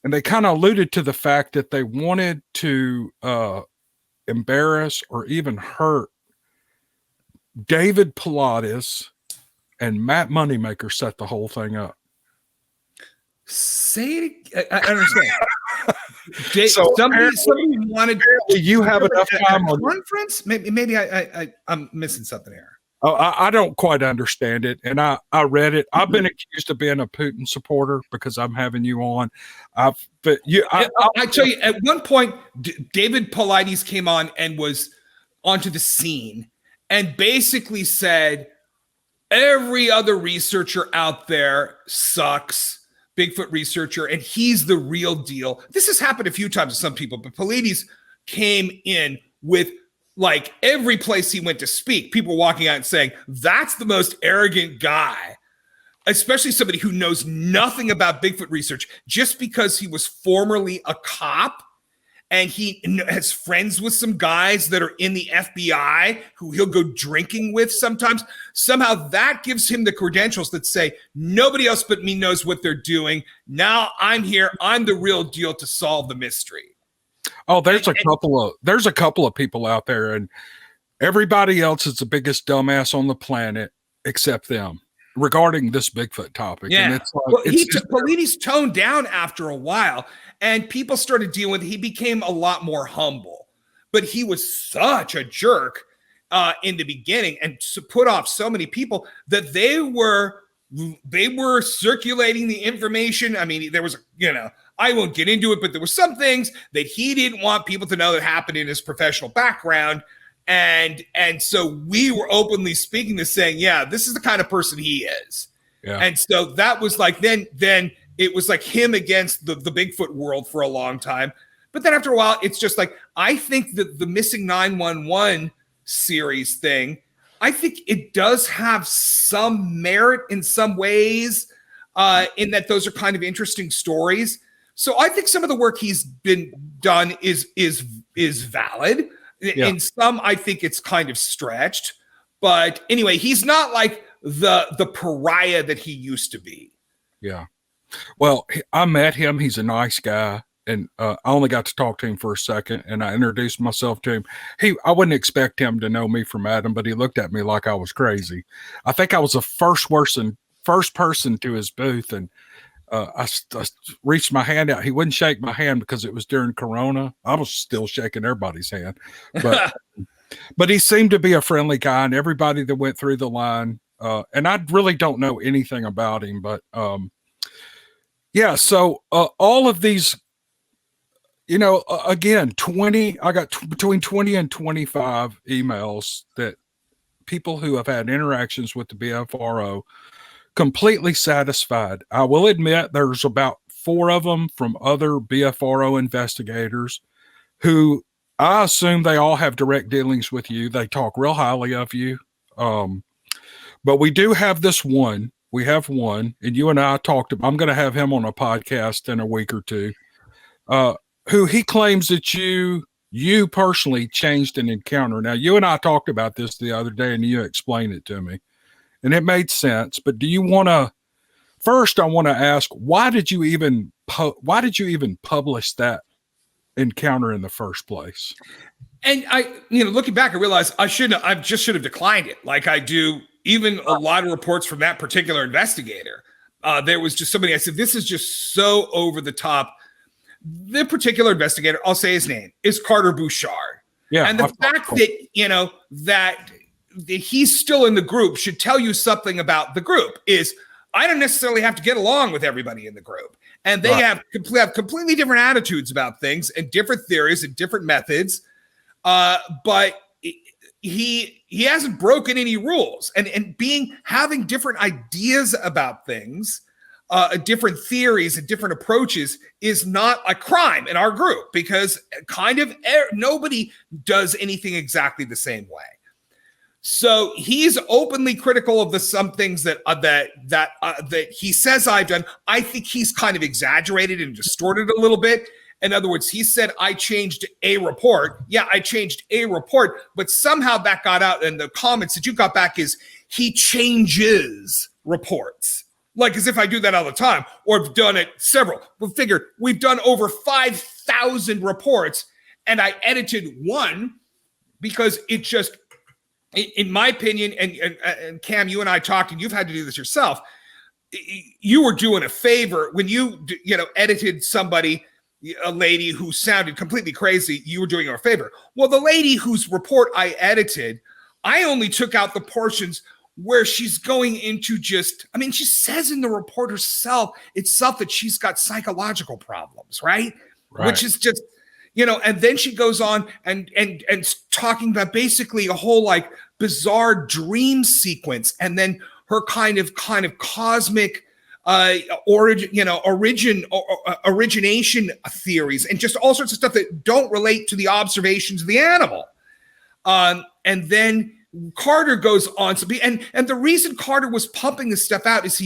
S1: and they kind of alluded to the fact that they wanted to embarrass or even hurt David Pilates, and Matt Moneymaker set the whole thing up.
S2: Say it. I understand. Somebody wanted.
S1: You have enough time on
S2: conference. Maybe I'm missing something here.
S1: Oh, I don't quite understand it, and I read it. I've been accused of being a Putin supporter because I'm having you on. I tell
S2: you, at one point, David Pilates came on and was onto the scene and basically said, every other researcher out there sucks. Bigfoot researcher, and he's the real deal. This has happened a few times to some people, but Pilates came in with like every place he went to speak, people walking out and saying, that's the most arrogant guy, especially somebody who knows nothing about Bigfoot research just because he was formerly a cop and he has friends with some guys that are in the FBI who he'll go drinking with sometimes. Somehow that gives him the credentials that say, nobody else but me knows what they're doing. Now I'm here. I'm the real deal to solve the mystery.
S1: Oh, there's a couple of people out there, and everybody else is the biggest dumbass on the planet except them regarding this Bigfoot topic.
S2: Yeah.
S1: And it's like,
S2: Pilates toned down after a while, and people started dealing with it. He became a lot more humble, but he was such a jerk in the beginning and put off so many people that they were circulating the information. I mean, there was, I won't get into it, but there were some things that he didn't want people to know that happened in his professional background. And so we were openly speaking to saying, yeah, this is the kind of person he is. Yeah. And so that was like, then it was like him against the Bigfoot world for a long time. But then after a while, it's just like, I think that the Missing 911 series thing, I think it does have some merit in some ways, in that those are kind of interesting stories. So I think some of the work he's been done is valid. Yeah. In some, I think it's kind of stretched. But anyway, he's not like the pariah that he used to be.
S1: Yeah. Well, I met him. He's a nice guy. and I only got to talk to him for a second, and I introduced myself to him. I wouldn't expect him to know me from Adam, but he looked at me like I was crazy. I think I was the first person to his booth, and I reached my hand out. He wouldn't shake my hand because it was during Corona. I was still shaking everybody's hand, but but he seemed to be a friendly guy, and everybody that went through the line. And I really don't know anything about him, but yeah. So all of these, again, I got between 20 and 25 emails that people who have had interactions with the BFRO completely satisfied. I will admit there's about 4 of them from other BFRO investigators who I assume they all have direct dealings with you. They talk real highly of you. But we do have this one. We have one, and you and I talked about, I'm going to have him on a podcast in a week or two, who he claims that you personally changed an encounter. Now, you and I talked about this the other day, and you explained it to me, and it made sense. But do you want to, first, I want to ask, why did you even publish that encounter in the first place?
S2: And looking back, I realized I should have declined it, like I do even a lot of reports from that particular investigator. There was just somebody, I said, this is just so over the top. The particular investigator, I'll say his name, is Carter Bouchard. Yeah. And the fact that, that he's still in the group should tell you something about the group. Is I don't necessarily have to get along with everybody in the group. And they have completely different attitudes about things and different theories and different methods. But he hasn't broken any rules, and having different ideas about things, different theories and different approaches is not a crime in our group, because nobody does anything exactly the same way. So he's openly critical of some things that he says I've done. I think he's kind of exaggerated and distorted a little bit. In other words, he said, I changed a report. Yeah, I changed a report, but somehow that got out, and the comments that you got back is he changes reports. Like as if I do that all the time, or have done it several. We'll figure we've done over 5,000 reports, and I edited one because it just, in my opinion, and Cam, you and I talked, and you've had to do this yourself, you were doing a favor when you edited somebody, a lady who sounded completely crazy. You were doing her a favor. Well, the lady whose report I edited, I only took out the portions where she's going into she says in the report itself that she's got psychological problems, right? Which is just, and then she goes on and talking about basically a whole like bizarre dream sequence, and then her kind of cosmic origination theories, and just all sorts of stuff that don't relate to the observations of the animal. And then Carter goes on to be, and the reason Carter was pumping this stuff out is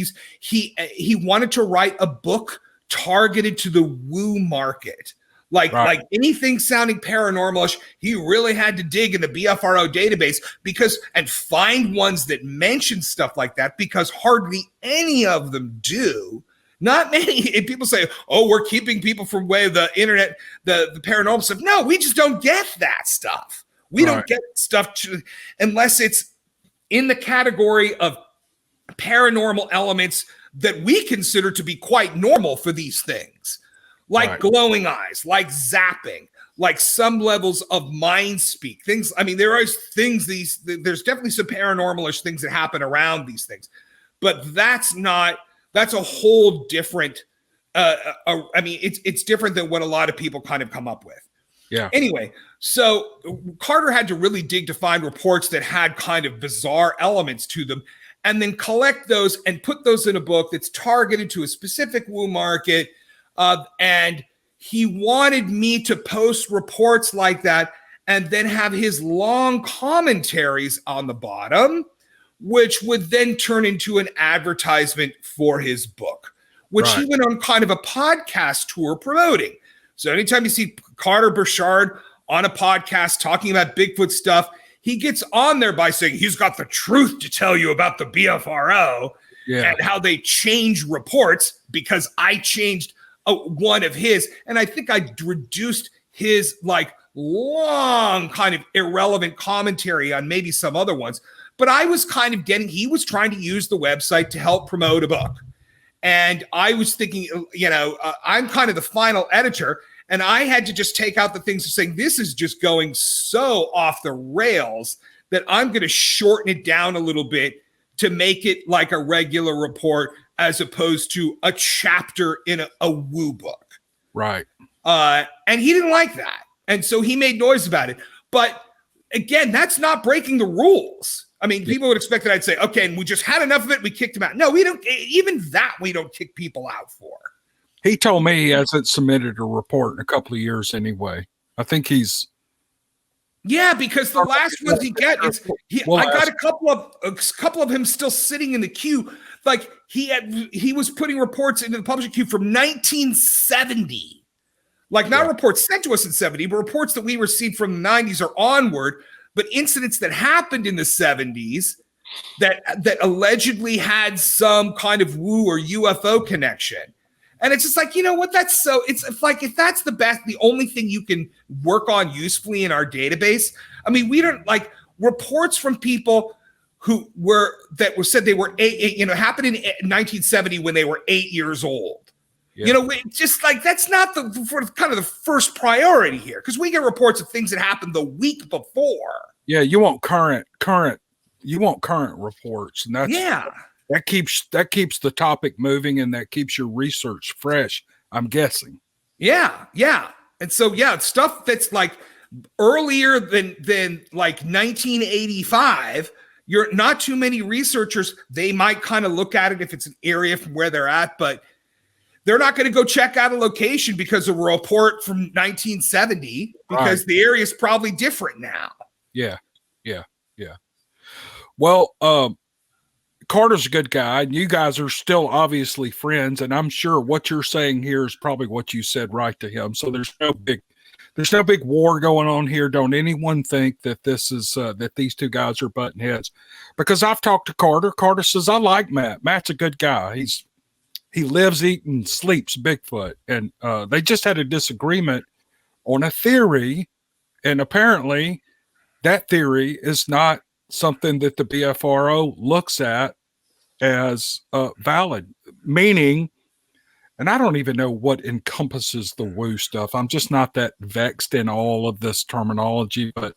S2: he wanted to write a book targeted to the woo market. Like anything sounding paranormalish, he really had to dig in the BFRO database and find ones that mention stuff like that, because hardly any of them do. Not many. And people say, oh, we're keeping people from the internet, the paranormal stuff. No, we just don't get that stuff. We don't get stuff unless it's in the category of paranormal elements that we consider to be quite normal for these things. Like glowing eyes, like zapping, like some levels of mind speak. Things, there are things, there's definitely some paranormalish things that happen around these things. But that's a whole different, it's different than what a lot of people kind of come up with. Yeah. Anyway, so Carter had to really dig to find reports that had kind of bizarre elements to them, and then collect those and put those in a book that's targeted to a specific woo market. And he wanted me to post reports like that and then have his long commentaries on the bottom, which would then turn into an advertisement for his book, which he went on kind of a podcast tour promoting. So anytime you see Carter Bouchard on a podcast talking about Bigfoot stuff, he gets on there by saying he's got the truth to tell you about the BFRO and how they change reports because I changed one of his, and I think I reduced his like long kind of irrelevant commentary on maybe some other ones. But I was kind of he was trying to use the website to help promote a book. And I was thinking, I'm kind of the final editor, and I had to just take out the things of saying, this is just going so off the rails that I'm going to shorten it down a little bit to make it like a regular report as opposed to a chapter in a woo book.
S1: Right.
S2: And he didn't like that. And so he made noise about it. But again, that's not breaking the rules. I mean, people would expect that I'd say, okay, and we just had enough of it. We kicked him out. No, we don't. Even that we don't kick people out for.
S1: He told me he hasn't submitted a report in a couple of years anyway. I think he's.
S2: Yeah, because the last ones he get is I got a couple of him still sitting in the queue. Like he was putting reports into the publishing queue from 1970. Like not reports sent to us in 70, but reports that we received from the 90s or onward. But incidents that happened in the 70s that allegedly had some kind of woo or UFO connection. And it's just like, you know what? It's like, if that's the only thing you can work on usefully in our database. I mean, we don't like reports from people who said they were happened in 1970 when they were 8 years old. Yeah. Just like that's not kind of the first priority here, because we get reports of things that happened the week before. Yeah,
S1: you want current reports, and that keeps the topic moving, and that keeps your research fresh, I'm guessing.
S2: Yeah. And so stuff that's like earlier than like 1985, you're not too many researchers, they might kind of look at it if it's an area from where they're at, but they're not going to go check out a location because of a report from 1970, because the area is probably different now.
S1: Yeah. Well, Carter's a good guy, and you guys are still obviously friends, and I'm sure what you're saying here is probably what you said right to him. So there's no big war going on here. Don't anyone think that this is that these two guys are butting heads, because I've talked to Carter. Carter says, I like Matt. Matt's a good guy. He lives, eats, and sleeps Bigfoot. And they just had a disagreement on a theory. And apparently that theory is not something that the BFRO looks at as valid. Meaning, and I don't even know what encompasses the woo stuff. I'm just not that vexed in all of this terminology. But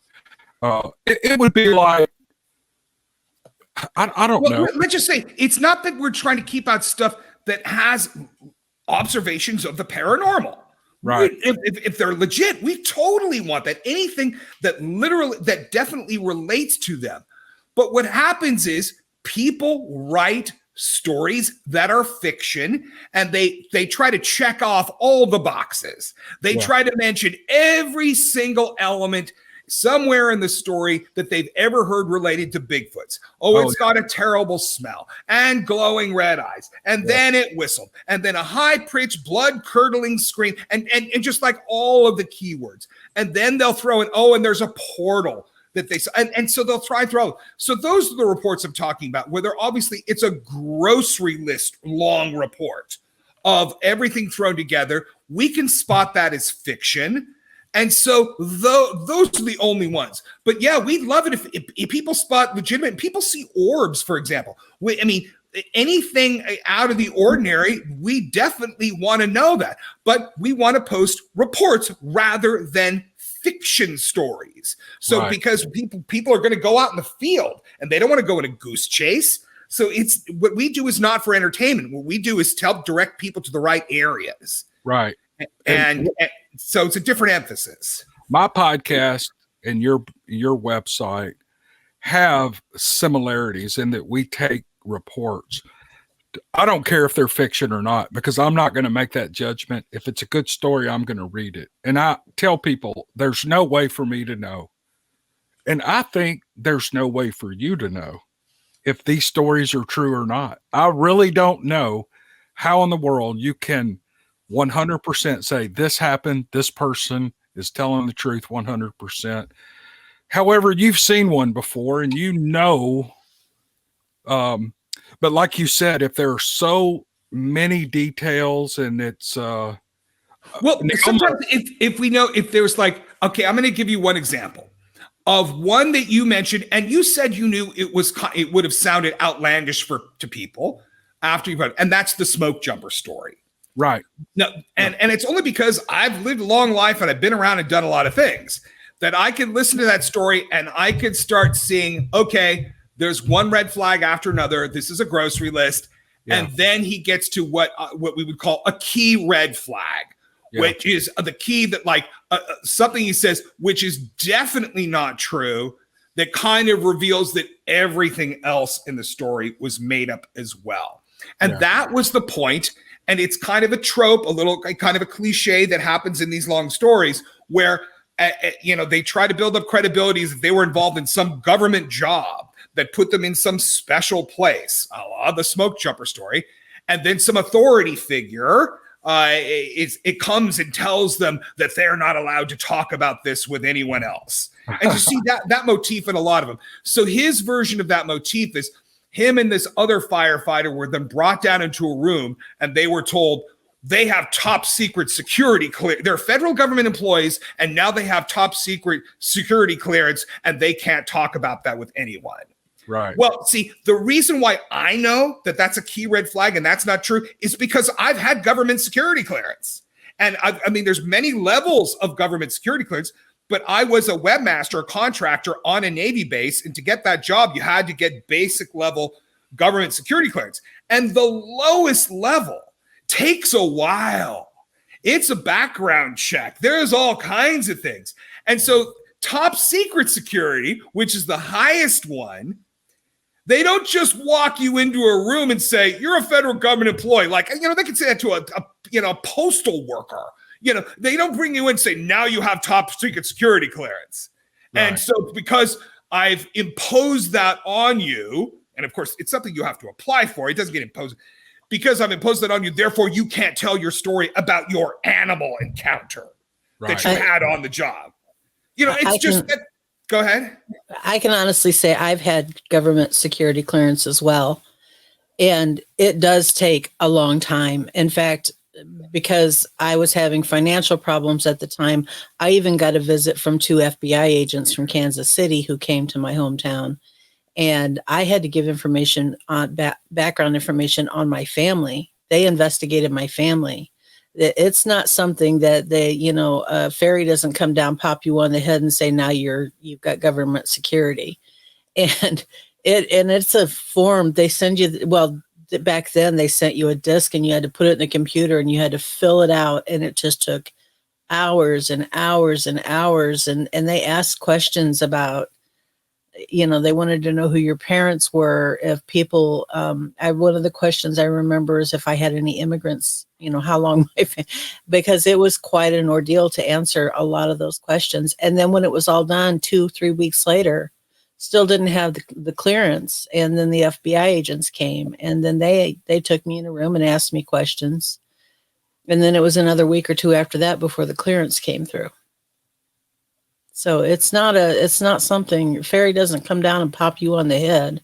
S1: it would be like, I don't know.
S2: Let's just say, it's not that we're trying to keep out stuff that has observations of the paranormal.
S1: Right.
S2: If they're legit, we totally want that. Anything that definitely relates to them. But what happens is people write stories that are fiction, and they try to check off all the boxes. They try to mention every single element somewhere in the story that they've ever heard related to Bigfoots. It's got a terrible smell and glowing red eyes. And then it whistled. And then a high-pitched, blood-curdling scream. And just like all of the keywords. And then they'll throw in, and there's a portal that they saw. And so they'll try throw. So those are the reports I'm talking about, where it's a grocery list long report of everything thrown together. We can spot that as fiction. And so those are the only ones. But yeah, we'd love it if people spot legitimate. People see orbs, for example. Anything out of the ordinary, we definitely want to know that. But we want to post reports rather than fiction stories. So because people are going to go out in the field, and they don't want to go in a goose chase. So it's what we do is not for entertainment. What we do is to help direct people to the right areas.
S1: Right.
S2: And so it's a different emphasis.
S1: My podcast and your website have similarities in that we take reports. I don't care if they're fiction or not, because I'm not going to make that judgment. If it's a good story, I'm going to read it. And I tell people there's no way for me to know. And I think there's no way for you to know if these stories are true or not. I really don't know how in the world you can 100% say this happened, this person is telling the truth 100%. However, you've seen one before, and but like you said, if there are so many details, and it's
S2: Well, sometimes if we know, if there's like, okay, I'm going to give you one example of one that you mentioned, and you said you knew it would have sounded outlandish to people after you read it, and that's the smoke jumper story.
S1: Right.
S2: No, and it's only because I've lived a long life and I've been around and done a lot of things that I can listen to that story and I could start seeing, okay, there's one red flag after another. This is a grocery list. Yeah. And then he gets to what we would call a key red flag, which is the key that like something he says, which is definitely not true, that kind of reveals that everything else in the story was made up as well. And that was the point. And it's kind of a trope, kind of a cliche that happens in these long stories where, they try to build up credibility as if they were involved in some government job that put them in some special place, a la the smoke jumper story. And then some authority figure it comes and tells them that they're not allowed to talk about this with anyone else. And you see that motif in a lot of them. So his version of that motif is him and this other firefighter were then brought down into a room and they were told they have top secret security clearance. They're federal government employees and now they have top secret security clearance and they can't talk about that with anyone.
S1: Right.
S2: Well, see, the reason why I know that that's a key red flag and that's not true is because I've had government security clearance. And I mean, there's many levels of government security clearance, but I was a webmaster, a contractor on a Navy base. And to get that job, you had to get basic level government security clearance. And the lowest level takes a while. It's a background check. There's all kinds of things. And so top secret security, which is the highest one, they don't just walk you into a room and say, you're a federal government employee. Like, they could say that to a postal worker. They don't bring you in and say, now you have top secret security clearance. Right. And so because I've imposed that on you, and of course, it's something you have to apply for. It doesn't get imposed. Because I've imposed that on you, therefore you can't tell your story about your animal encounter that you had on the job. Go ahead.
S3: I can honestly say I've had government security clearance as well. And it does take a long time. In fact, because I was having financial problems at the time, I even got a visit from 2 FBI agents from Kansas City who came to my hometown. And I had to give information on background information on my family. They investigated my family. It's not something that a fairy doesn't come down, pop you on the head and say, now you've got government security. And it's a form they send you. Well, back then they sent you a disc and you had to put it in the computer and you had to fill it out. And it just took hours and hours and hours. And they asked questions about, they wanted to know who your parents were, if people, one of the questions I remember is if I had any immigrants, how long, because it was quite an ordeal to answer a lot of those questions. And then when it was all done 2-3 weeks later, still didn't have the clearance. And then the FBI agents came and then they took me in a room and asked me questions. And then it was another week or two after that before the clearance came through. So it's not something, fairy doesn't come down and pop you on the head.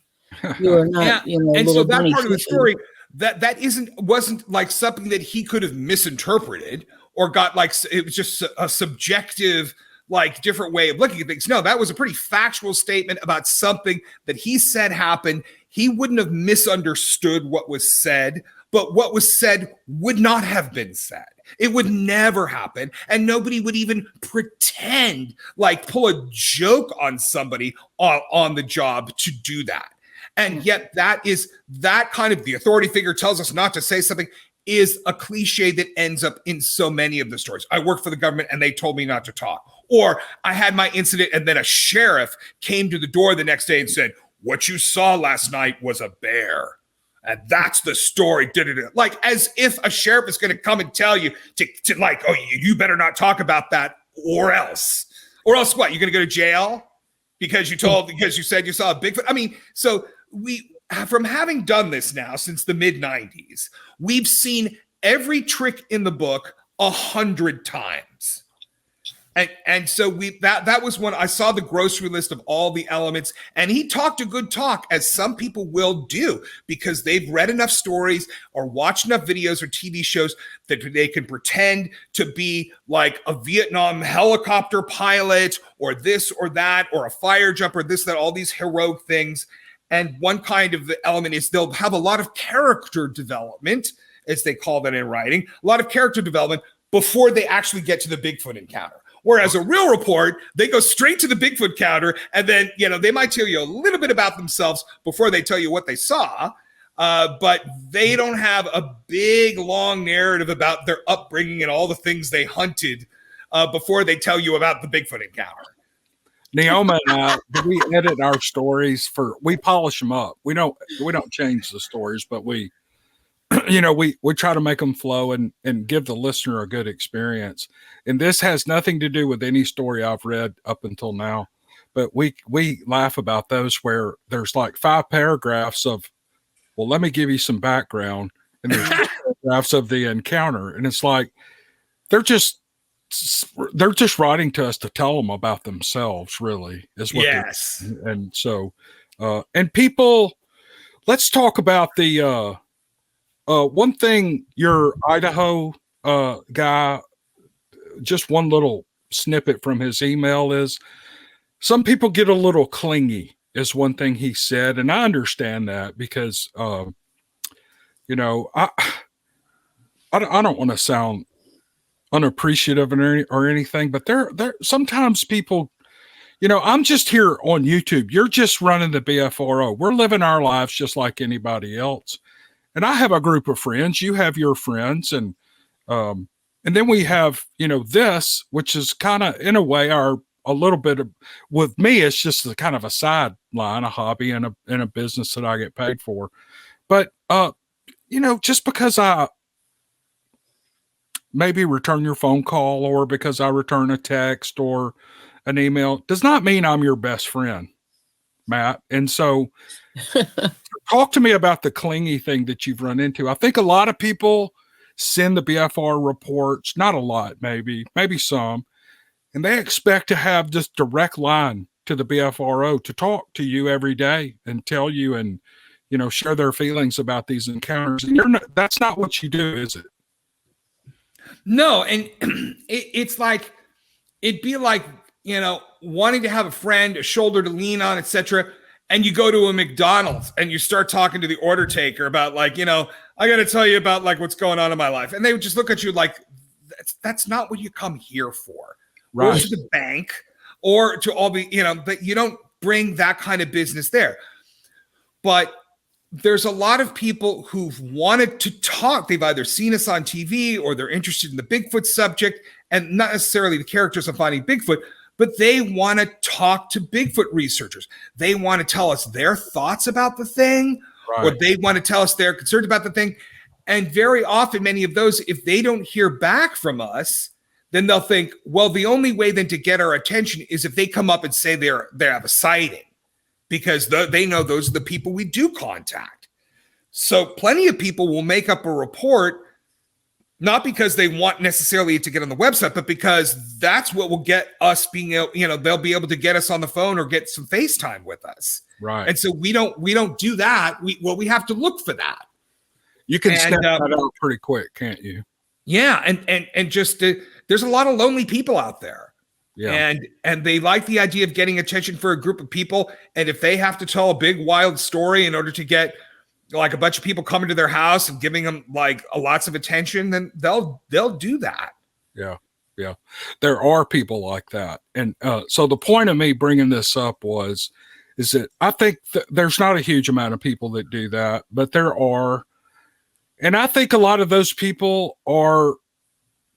S3: You are not,
S2: and so that part of the story that wasn't like something that he could have misinterpreted or got like, it was just a subjective, like different way of looking at things. No, that was a pretty factual statement about something that he said happened. He wouldn't have misunderstood what was said, but what was said would not have been said. It would never happen. And nobody would even pretend, like pull a joke on somebody on the job to do that. And yet that kind of, the authority figure tells us not to say something, is a cliche that ends up in so many of the stories. I work for the government and they told me not to talk. Or I had my incident and then a sheriff came to the door the next day and said, what you saw last night was a bear. And that's the story. Like as if a sheriff is going to come and tell you to like, oh, you better not talk about that or else what? You're going to go to jail because you said you saw a Bigfoot. I mean, so from having done this now since the mid-90s, we've seen every trick in the book 100 times. And so that was when I saw the grocery list of all the elements, and he talked a good talk, as some people will do, because they've read enough stories or watched enough videos or TV shows that they can pretend to be like a Vietnam helicopter pilot or this or that, or a fire jumper, this, that, all these heroic things. And one kind of the element is they'll have a lot of character development, as they call that in writing, a lot of character development before they actually get to the Bigfoot encounter. Whereas a real report, they go straight to the Bigfoot counter, and then, they might tell you a little bit about themselves before they tell you what they saw, but they don't have a big, long narrative about their upbringing and all the things they hunted before they tell you about the Bigfoot encounter.
S1: Neoma and I, we edit our stories we polish them up. We don't change the stories, but we try to make them flow and give the listener a good experience. And this has nothing to do with any story I've read up until now, but we laugh about those where there's like 5 paragraphs of, well, let me give you some background, and there's paragraphs of the encounter, and it's like they're just writing to us to tell them about themselves, really, is what.
S2: Yes.
S1: And so and people, let's talk about the one thing your Idaho guy, just one little snippet from his email is, some people get a little clingy, is one thing he said. And I understand that because, I don't want to sound unappreciative or anything, but there sometimes people, I'm just here on YouTube. You're just running the Bfro. We're living our lives just like anybody else. And I have a group of friends, you have your friends, and then we have, this, which is kind of, in a way, a little bit of, with me, it's just a kind of a sideline, a hobby, and a business that I get paid for. But, just because I maybe return your phone call, or because I return a text or an email, does not mean I'm your best friend, Matt. And so talk to me about the clingy thing that you've run into. I think a lot of people send the BFR reports, not a lot, maybe some, and they expect to have this direct line to the BFRO to talk to you every day and tell you and, share their feelings about these encounters. And that's not what you do, is it?
S2: No. And it's like, it'd be like, wanting to have a friend, a shoulder to lean on, etc. And you go to a McDonald's and you start talking to the order taker about, like, I got to tell you about, like, what's going on in my life. And they would just look at you like, that's not what you come here for. Right. Or to the bank, or to all the, but you don't bring that kind of business there. But there's a lot of people who've wanted to talk. They've either seen us on TV, or they're interested in the Bigfoot subject, and not necessarily the characters of Finding Bigfoot, but they want to talk to Bigfoot researchers. They want to tell us their thoughts about the thing, right, or they want to tell us they're concerned about the thing. And very often, many of those, if they don't hear back from us, then they'll think, well, the only way then to get our attention is if they come up and say they have a sighting, because they know those are the people we do contact. So plenty of people will make up a report, not because they want necessarily to get on the website, but because that's what will get us being able, they'll be able to get us on the phone or get some FaceTime with us. Right. And so we don't do that. We have to look for that.
S1: You can step that out pretty quick, can't you?
S2: Yeah. And just, there's a lot of lonely people out there. Yeah. And they like the idea of getting attention for a group of people. And if they have to tell a big wild story in order to get like a bunch of people coming to their house and giving them like lots of attention, then they'll do that.
S1: Yeah. Yeah. There are people like that. And so the point of me bringing this up is that I think there's not a huge amount of people that do that, but there are. And I think a lot of those people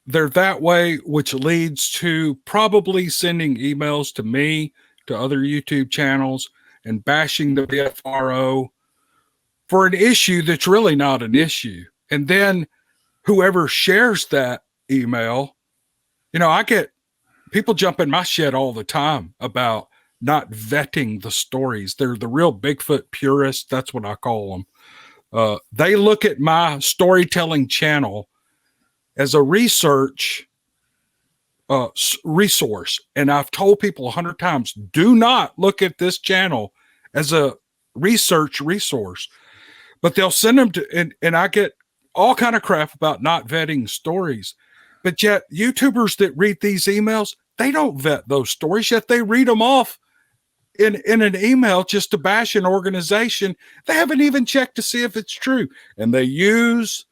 S1: they're that way, which leads to probably sending emails to me, to other YouTube channels, and bashing the BFRO for an issue that's really not an issue. And then whoever shares that email, I get people jump in my shed all the time about not vetting the stories. They're the real Bigfoot purists. That's what I call them. They look at my storytelling channel as a research resource. And I've told people 100 times, do not look at this channel as a research resource. But they'll send them to, and I get all kind of crap about not vetting stories. But yet YouTubers that read these emails, they don't vet those stories, yet they read them off in an email just to bash an organization. They haven't even checked to see if it's true. And they use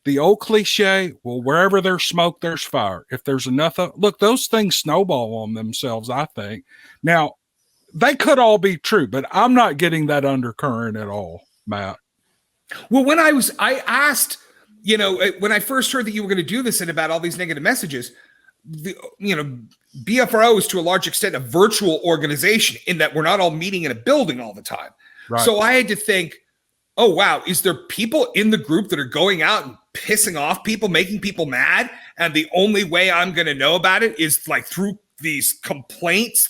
S1: the old cliche, well, wherever there's smoke, there's fire. If there's enough of, look, those things snowball on themselves, I think. Now, they could all be true, but I'm not getting that undercurrent at all, Matt.
S2: Well, I asked, when I first heard that you were going to do this and about all these negative messages, Bfro is to a large extent a virtual organization in that we're not all meeting in a building all the time. Right. So I had to think, oh, wow, is there people in the group that are going out and pissing off people, making people mad? And the only way I'm going to know about it is like through these complaints,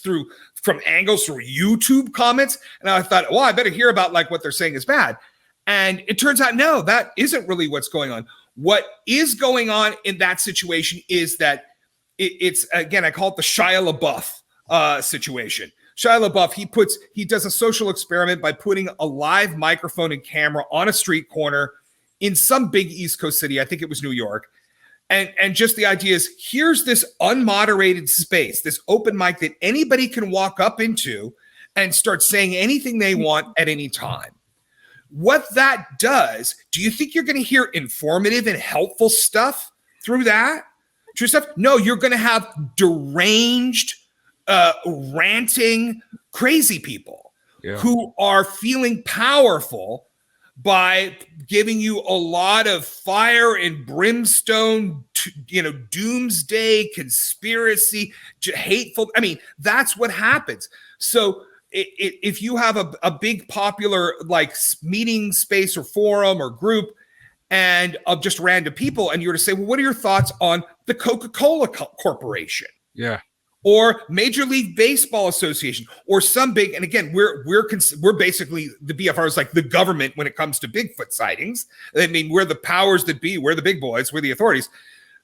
S2: from angles, through YouTube comments. And I thought, well, I better hear about like what they're saying is bad. And it turns out, no, that isn't really what's going on. What is going on in that situation is that it's, again, I call it the Shia LaBeouf situation. Shia LaBeouf, he does a social experiment by putting a live microphone and camera on a street corner in some big East Coast city. I think it was New York. And just the idea is, here's this unmoderated space, this open mic that anybody can walk up into and start saying anything they want at any time. What that does, do you think you're going to hear informative and helpful stuff through that? True stuff? No, you're going to have deranged, ranting, crazy people who are feeling powerful by giving you a lot of fire and brimstone, doomsday, conspiracy, hateful. I mean, that's what happens. So if you have a big popular like meeting space or forum or group and of just random people, and you were to say, well, what are your thoughts on the Coca-Cola Corporation?
S1: Yeah.
S2: Or Major League Baseball Association, or some big, and again, we're basically, the BFR is like the government when it comes to Bigfoot sightings. I mean, we're the powers that be, we're the big boys, we're the authorities.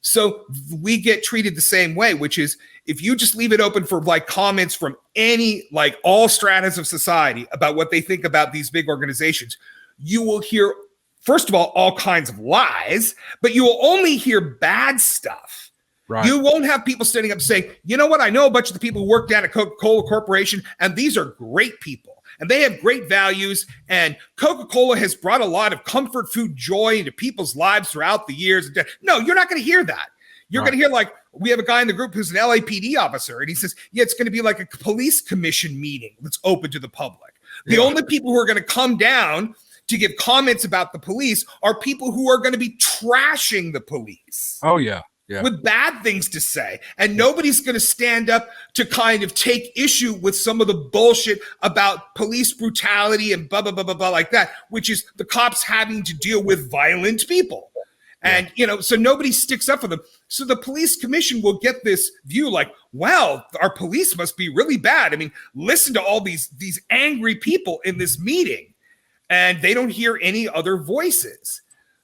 S2: So we get treated the same way, which is if you just leave it open for like comments from any, like all stratas of society about what they think about these big organizations, you will hear, first of all kinds of lies, but you will only hear bad stuff. Right. You won't have people standing up saying, you know what, I know a bunch of the people who work down at Coca-Cola Corporation, and these are great people, and they have great values, and Coca-Cola has brought a lot of comfort food joy into people's lives throughout the years. No, you're not going to hear that. You're going to hear, like, we have a guy in the group who's an LAPD officer, and he says, yeah, it's going to be like a police commission meeting that's open to the public. The only people who are going to come down to give comments about the police are people who are going to be trashing the police.
S1: Oh, yeah. Yeah.
S2: With bad things to say. And nobody's going to stand up to kind of take issue with some of the bullshit about police brutality and blah, blah, blah, blah, blah, like that, which is the cops having to deal with violent people. And, so nobody sticks up for them. So the police commission will get this view like, wow, our police must be really bad. I mean, listen to all these angry people in this meeting, and they don't hear any other voices.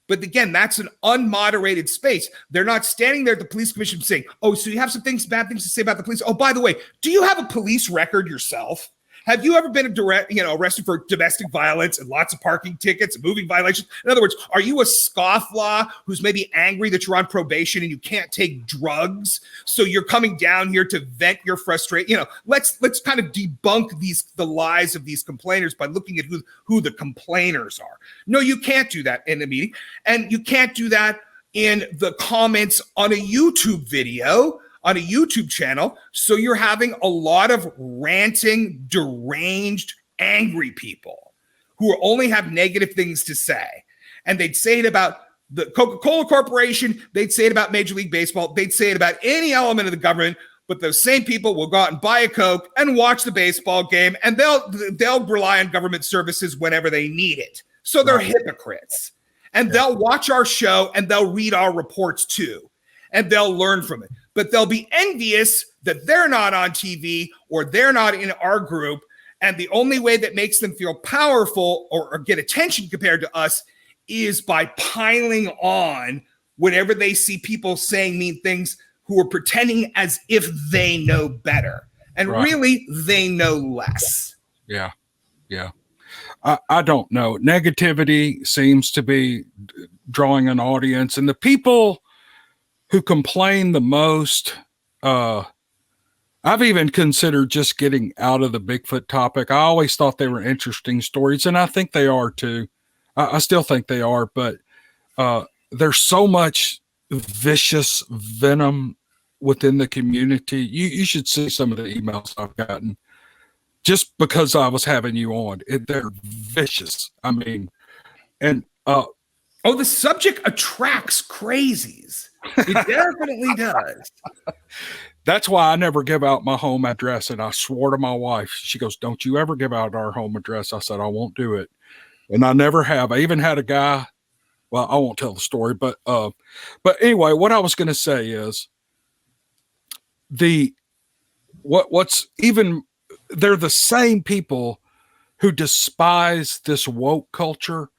S2: But again, that's an unmoderated space. They're not standing there at the police commission saying, oh, so you have some bad things to say about the police. Oh, by the way, do you have a police record yourself? Have you ever been arrested for domestic violence and lots of parking tickets and moving violations? In other words, are you a scofflaw who's maybe angry that you're on probation and you can't take drugs? So you're coming down here to vent your frustration. Let's kind of debunk the lies of these complainers by looking at who the complainers are. No, you can't do that in a meeting. And you can't do that in the comments on a YouTube video, on a YouTube channel. So you're having a lot of ranting, deranged, angry people who only have negative things to say. And they'd say it about the Coca-Cola Corporation. They'd say it about Major League Baseball. They'd say it about any element of the government. But those same people will go out and buy a Coke and watch the baseball game, and they'll rely on government services whenever they need it. So they're hypocrites. And they'll watch our show and they'll read our reports too. And they'll learn from it. But they'll be envious that they're not on TV or they're not in our group. And the only way that makes them feel powerful or get attention compared to us is by piling on whenever they see people saying mean things who are pretending as if they know better. And really, they know less.
S1: Yeah. Yeah. I don't know. Negativity seems to be drawing an audience. And the people who complain the most, I've even considered just getting out of the Bigfoot topic. I always thought they were interesting stories, and I think they are too. I still think they are, but there's so much vicious venom within the community. You should see some of the emails I've gotten just because I was having you on. They're vicious. I mean, and
S2: the subject attracts crazies. It definitely does.
S1: That's why I never give out my home address. And I swore to my wife, she goes, "Don't you ever give out our home address." I said, "I won't do it." And I never have. I even had a guy, well, I won't tell the story, but anyway, what I was going to say is what's even, they're the same people who despise this woke culture,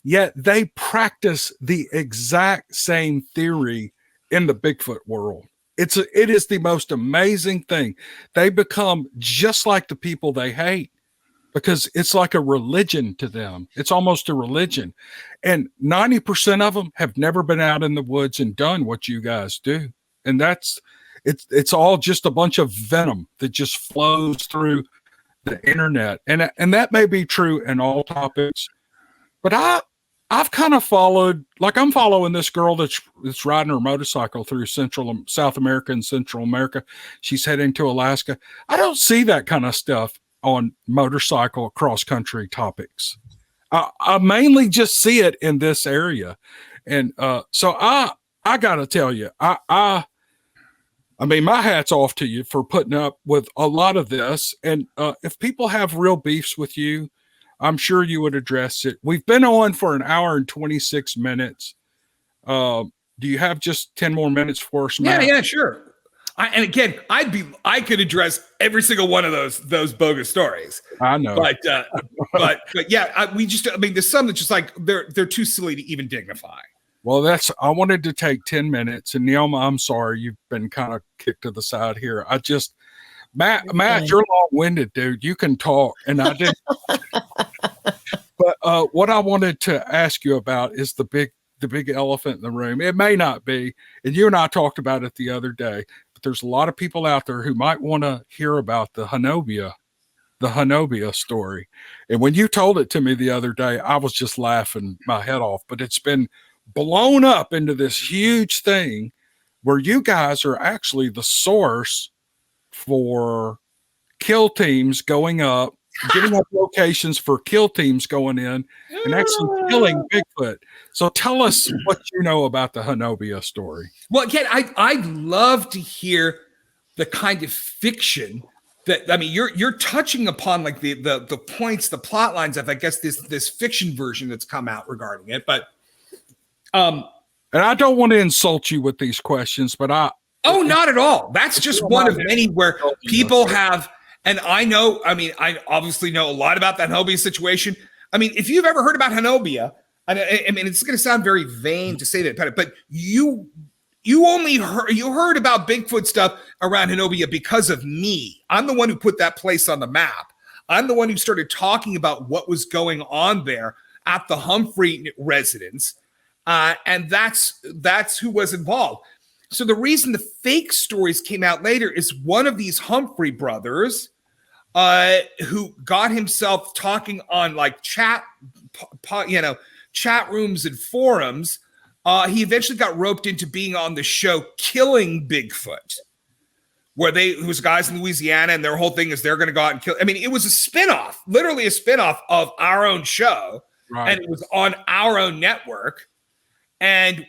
S1: yet they practice the exact same theory in the Bigfoot world. It is the most amazing thing. They become just like the people they hate because it's like a religion to them. It's almost a religion. And 90% of them have never been out in the woods and done what you guys do. And it's all just a bunch of venom that just flows through the internet. And that may be true in all topics, but I've kind of followed, like I'm following this girl that's riding her motorcycle through South America and Central America. She's heading to Alaska. I don't see that kind of stuff on motorcycle cross country topics. I mainly just see it in this area. And so I got to tell you, I mean, my hat's off to you for putting up with a lot of this. And if people have real beefs with you, I'm sure you would address it. We've been on for an hour and 26 minutes. Do you have just 10 more minutes for us, Matt?
S2: Yeah, sure. And again, I could address every single one of those bogus stories.
S1: I know,
S2: but yeah, I mean, there's some that just like they're too silly to even dignify.
S1: Well, I wanted to take 10 minutes, and Neoma, I'm sorry you've been kind of kicked to the side here. Matt, you're long-winded, dude. You can talk, and I didn't. But what I wanted to ask you about is the big elephant in the room. It may not be, and you and I talked about it the other day, but there's a lot of people out there who might want to hear about the Hanobia story. And when you told it to me the other day, I was just laughing my head off. But it's been blown up into this huge thing where you guys are actually the source for kill teams going up, getting up locations for kill teams going in and actually killing Bigfoot. So tell us what you know about the Hanobia story.
S2: Well, again, I'd love to hear the kind of fiction that, I mean, you're touching upon like the points, the plot lines of, I guess, this fiction version that's come out regarding it. But
S1: and I don't want to insult you with these questions, but
S2: not at all. That's just one of many where people have, and I obviously know a lot about that Hanobia situation. I mean, if you've ever heard about Hanobia, I mean, it's going to sound very vain to say that, but you heard about Bigfoot stuff around Hanobia because of me. I'm the one who put that place on the map. I'm the one who started talking about what was going on there at the Humphrey residence. And that's who was involved. So the reason the fake stories came out later is one of these Humphrey brothers who got himself talking on like chat rooms and forums. He eventually got roped into being on the show Killing Bigfoot, where it was guys in Louisiana, and their whole thing is they're going to go out and kill. I mean, it was a spinoff, literally a spinoff of our own show, right. And it was on our own network. And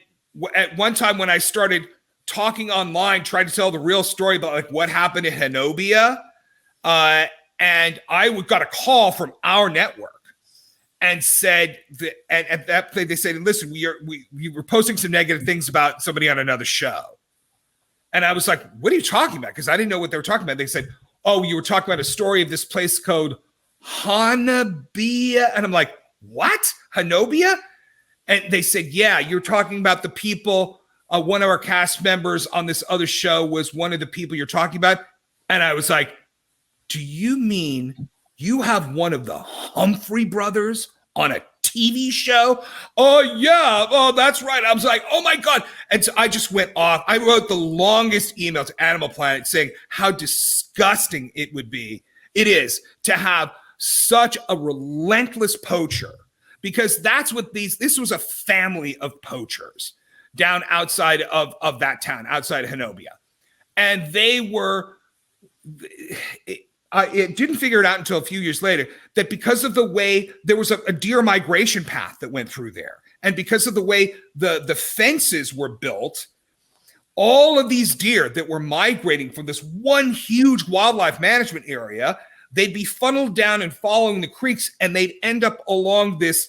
S2: at one time when I started talking online, trying to tell the real story about like what happened in Hanobia, and I got a call from our network and said that, and at that point they said, "Listen, we were posting some negative things about somebody on another show," and I was like, "What are you talking about?" Because I didn't know what they were talking about. They said, "Oh, you were talking about a story of this place called Hanobia," and I'm like, "What? Hanobia?" And they said, "Yeah, you're talking about the people one of our cast members on this other show was one of the people you're talking about. And I was like, do you mean you have one of the Humphrey brothers on a TV show? Oh, yeah. Oh, that's right. I was like, oh, my God. And so I just went off. I wrote the longest email to Animal Planet saying how disgusting it is to have such a relentless poacher, because that's what this was, a family of poachers down outside of that town, outside of Honobia. And they were, it didn't figure it out until a few years later that because of the way there was a deer migration path that went through there, and because of the way the fences were built, all of these deer that were migrating from this one huge wildlife management area, they'd be funneled down and following the creeks, and they'd end up along this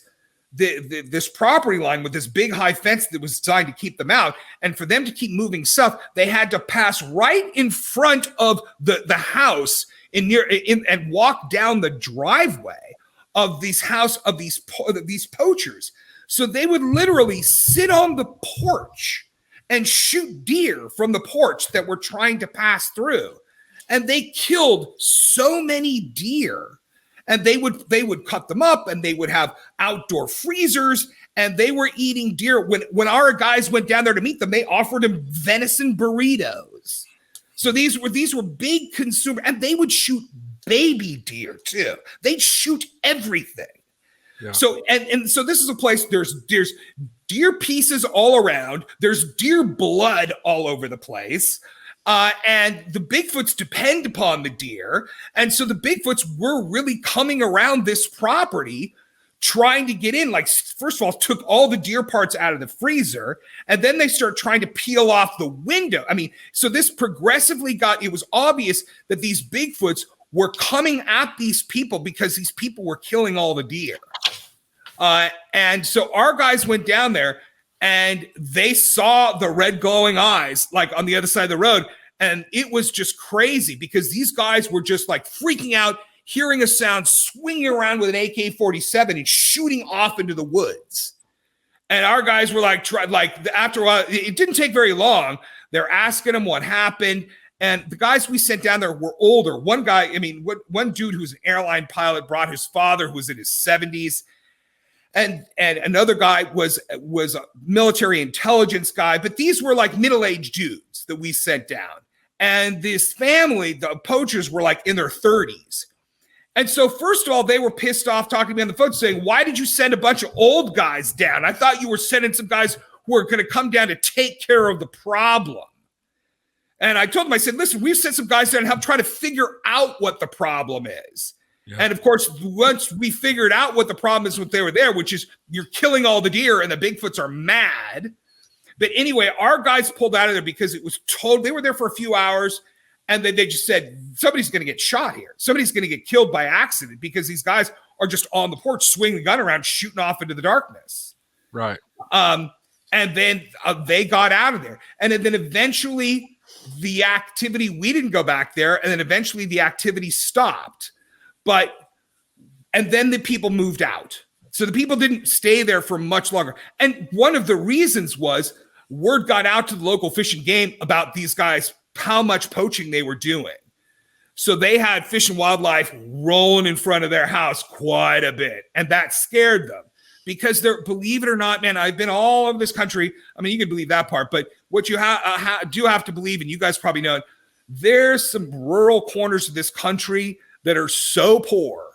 S2: property line with this big high fence that was designed to keep them out. And for them to keep moving south, they had to pass right in front of the house and walk down the driveway of these poachers. So they would literally sit on the porch and shoot deer from the porch that were trying to pass through. And they killed so many deer. And they would cut them up, and they would have outdoor freezers, and they were eating deer. When our guys went down there to meet them, they offered them venison burritos. So these were big consumers, and they would shoot baby deer too. They'd shoot everything. Yeah. So and so this is a place, there's deer pieces all around. There's deer blood all over the place. And the Bigfoots depend upon the deer. And so the Bigfoots were really coming around this property trying to get in. Like, first of all, took all the deer parts out of the freezer, and then they start trying to peel off the window. I mean, so this progressively it was obvious that these Bigfoots were coming at these people because these people were killing all the deer. And so our guys went down there, and they saw the red glowing eyes like on the other side of the road. And it was just crazy because these guys were just like freaking out, hearing a sound, swinging around with an AK-47 and shooting off into the woods. And our guys were like after a while, it didn't take very long. They're asking them what happened. And the guys we sent down there were older. One guy, one dude who's an airline pilot brought his father, who was in his 70s. And another guy was a military intelligence guy, but these were like middle-aged dudes that we sent down. And this family, the poachers, were like in their 30s. And so first of all, they were pissed off talking to me on the phone saying, why did you send a bunch of old guys down? I thought you were sending some guys who are going to come down to take care of the problem. And I told them, I said, listen, we've sent some guys down and help try to figure out what the problem is. Yeah. And of course, once we figured out what the problem is, what they were there, which is you're killing all the deer and the Bigfoots are mad. But anyway, our guys pulled out of there because it was they were there for a few hours, and then they just said, somebody's going to get shot here. Somebody's going to get killed by accident because these guys are just on the porch, swinging the gun around, shooting off into the darkness.
S1: Right.
S2: And then they got out of there. And then eventually the activity, we didn't go back there. And then eventually the activity stopped. And then the people moved out. So the people didn't stay there for much longer. And one of the reasons was word got out to the local Fish and Game about these guys, how much poaching they were doing. So they had Fish and Wildlife rolling in front of their house quite a bit. And that scared them because believe it or not, man, I've been all over this country. I mean, you can believe that part, but what you do have to believe, and you guys probably know, there's some rural corners of this country that are so poor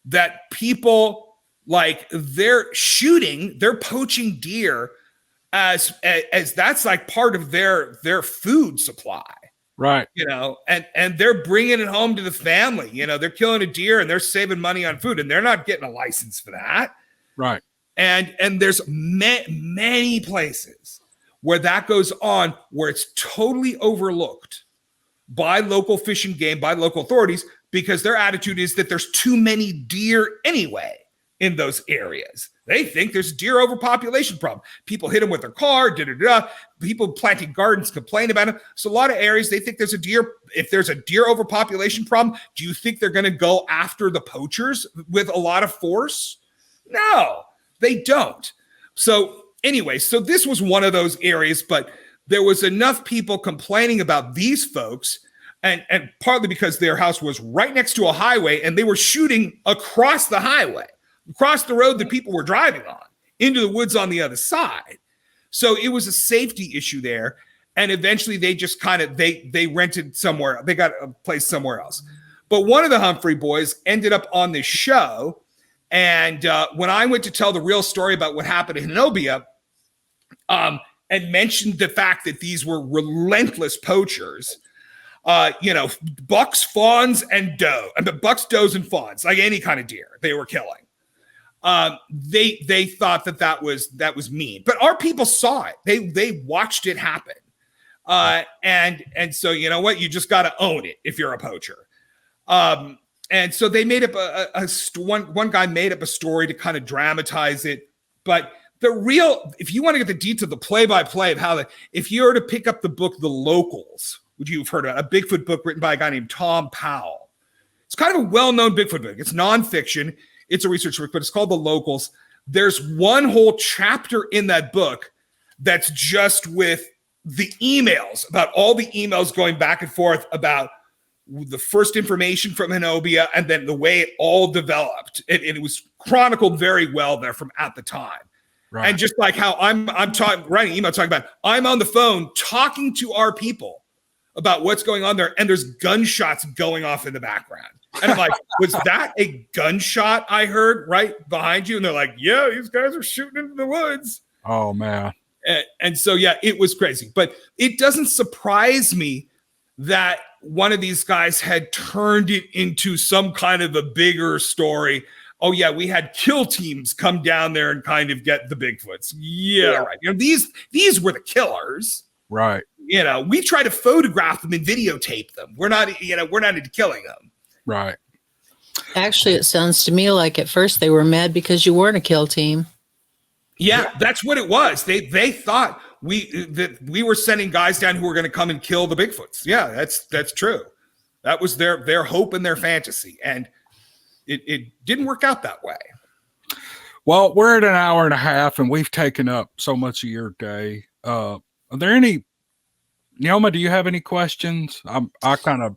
S2: that people they're poaching deer as that's like part of their food supply.
S1: Right.
S2: And they're bringing it home to the family. They're killing a deer and they're saving money on food, and they're not getting a license for that.
S1: Right.
S2: And there's many places where that goes on, where it's totally overlooked by local Fish and Game, by local authorities, because their attitude is that there's too many deer anyway in those areas. They think there's a deer overpopulation problem. People hit them with their car, people planting gardens complain about it. So a lot of areas, they think there's a deer. If there's a deer overpopulation problem, do you think they're going to go after the poachers with a lot of force? No, they don't. So anyway, so this was one of those areas, but there was enough people complaining about these folks, and partly because their house was right next to a highway and they were shooting across the highway, across the road that people were driving on, into the woods on the other side. So it was a safety issue there. And eventually they just kind of, they rented somewhere. They got a place somewhere else. But one of the Humphrey boys ended up on this show. And when I went to tell the real story about what happened in Zenobia, and mentioned the fact that these were relentless poachers, bucks, fawns, and doe. I mean, bucks, does, and fawns, like any kind of deer they were killing. They thought that was mean, but our people saw it. They watched it happen. And so, you know what? You just got to own it if you're a poacher. And so they made up one guy made up a story to kind of dramatize it. But if you want to get the detail, the play-by-play of if you were to pick up the book, The Locals, which you've heard about, a Bigfoot book written by a guy named Tom Powell. It's kind of a well-known Bigfoot book. It's nonfiction. It's a research book, but it's called The Locals. There's one whole chapter in that book that's just with the emails, about all the emails going back and forth about the first information from Zenobia and then the way it all developed. And it was chronicled very well there from at the time. Right. And just like how I'm writing email talking about, I'm on the phone talking to our people about what's going on there, and there's gunshots going off in the background. And I'm like, was that a gunshot I heard right behind you? And they're like, yeah, these guys are shooting into the woods.
S1: Oh, man.
S2: And so, yeah, it was crazy. But it doesn't surprise me that one of these guys had turned it into some kind of a bigger story. Oh, yeah, we had kill teams come down there and kind of get the Bigfoots. Yeah, right. These were the killers.
S1: Right.
S2: We try to photograph them and videotape them. We're not into killing them.
S1: Right.
S3: Actually, it sounds to me like at first they were mad because you weren't a kill team.
S2: Yeah, that's what it was. They thought we were sending guys down who were going to come and kill the Bigfoots. Yeah, that's true. That was their hope and their fantasy, and it didn't work out that way.
S1: Well, we're at an hour and a half, and we've taken up so much of your day. Are there any, Neoma? Do you have any questions? I kind of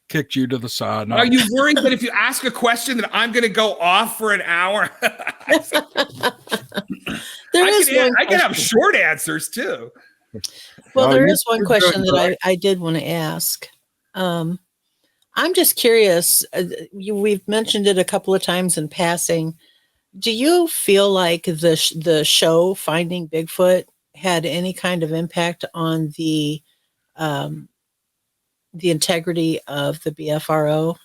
S1: kicked you to the side.
S2: Are you worried that if you ask a question that I'm going to go off for an hour? I can have short answers too.
S3: Well, there is one question that I did want to ask. I'm just curious. We've mentioned it a couple of times in passing. Do you feel like the show Finding Bigfoot had any kind of impact on the integrity of the BFRO,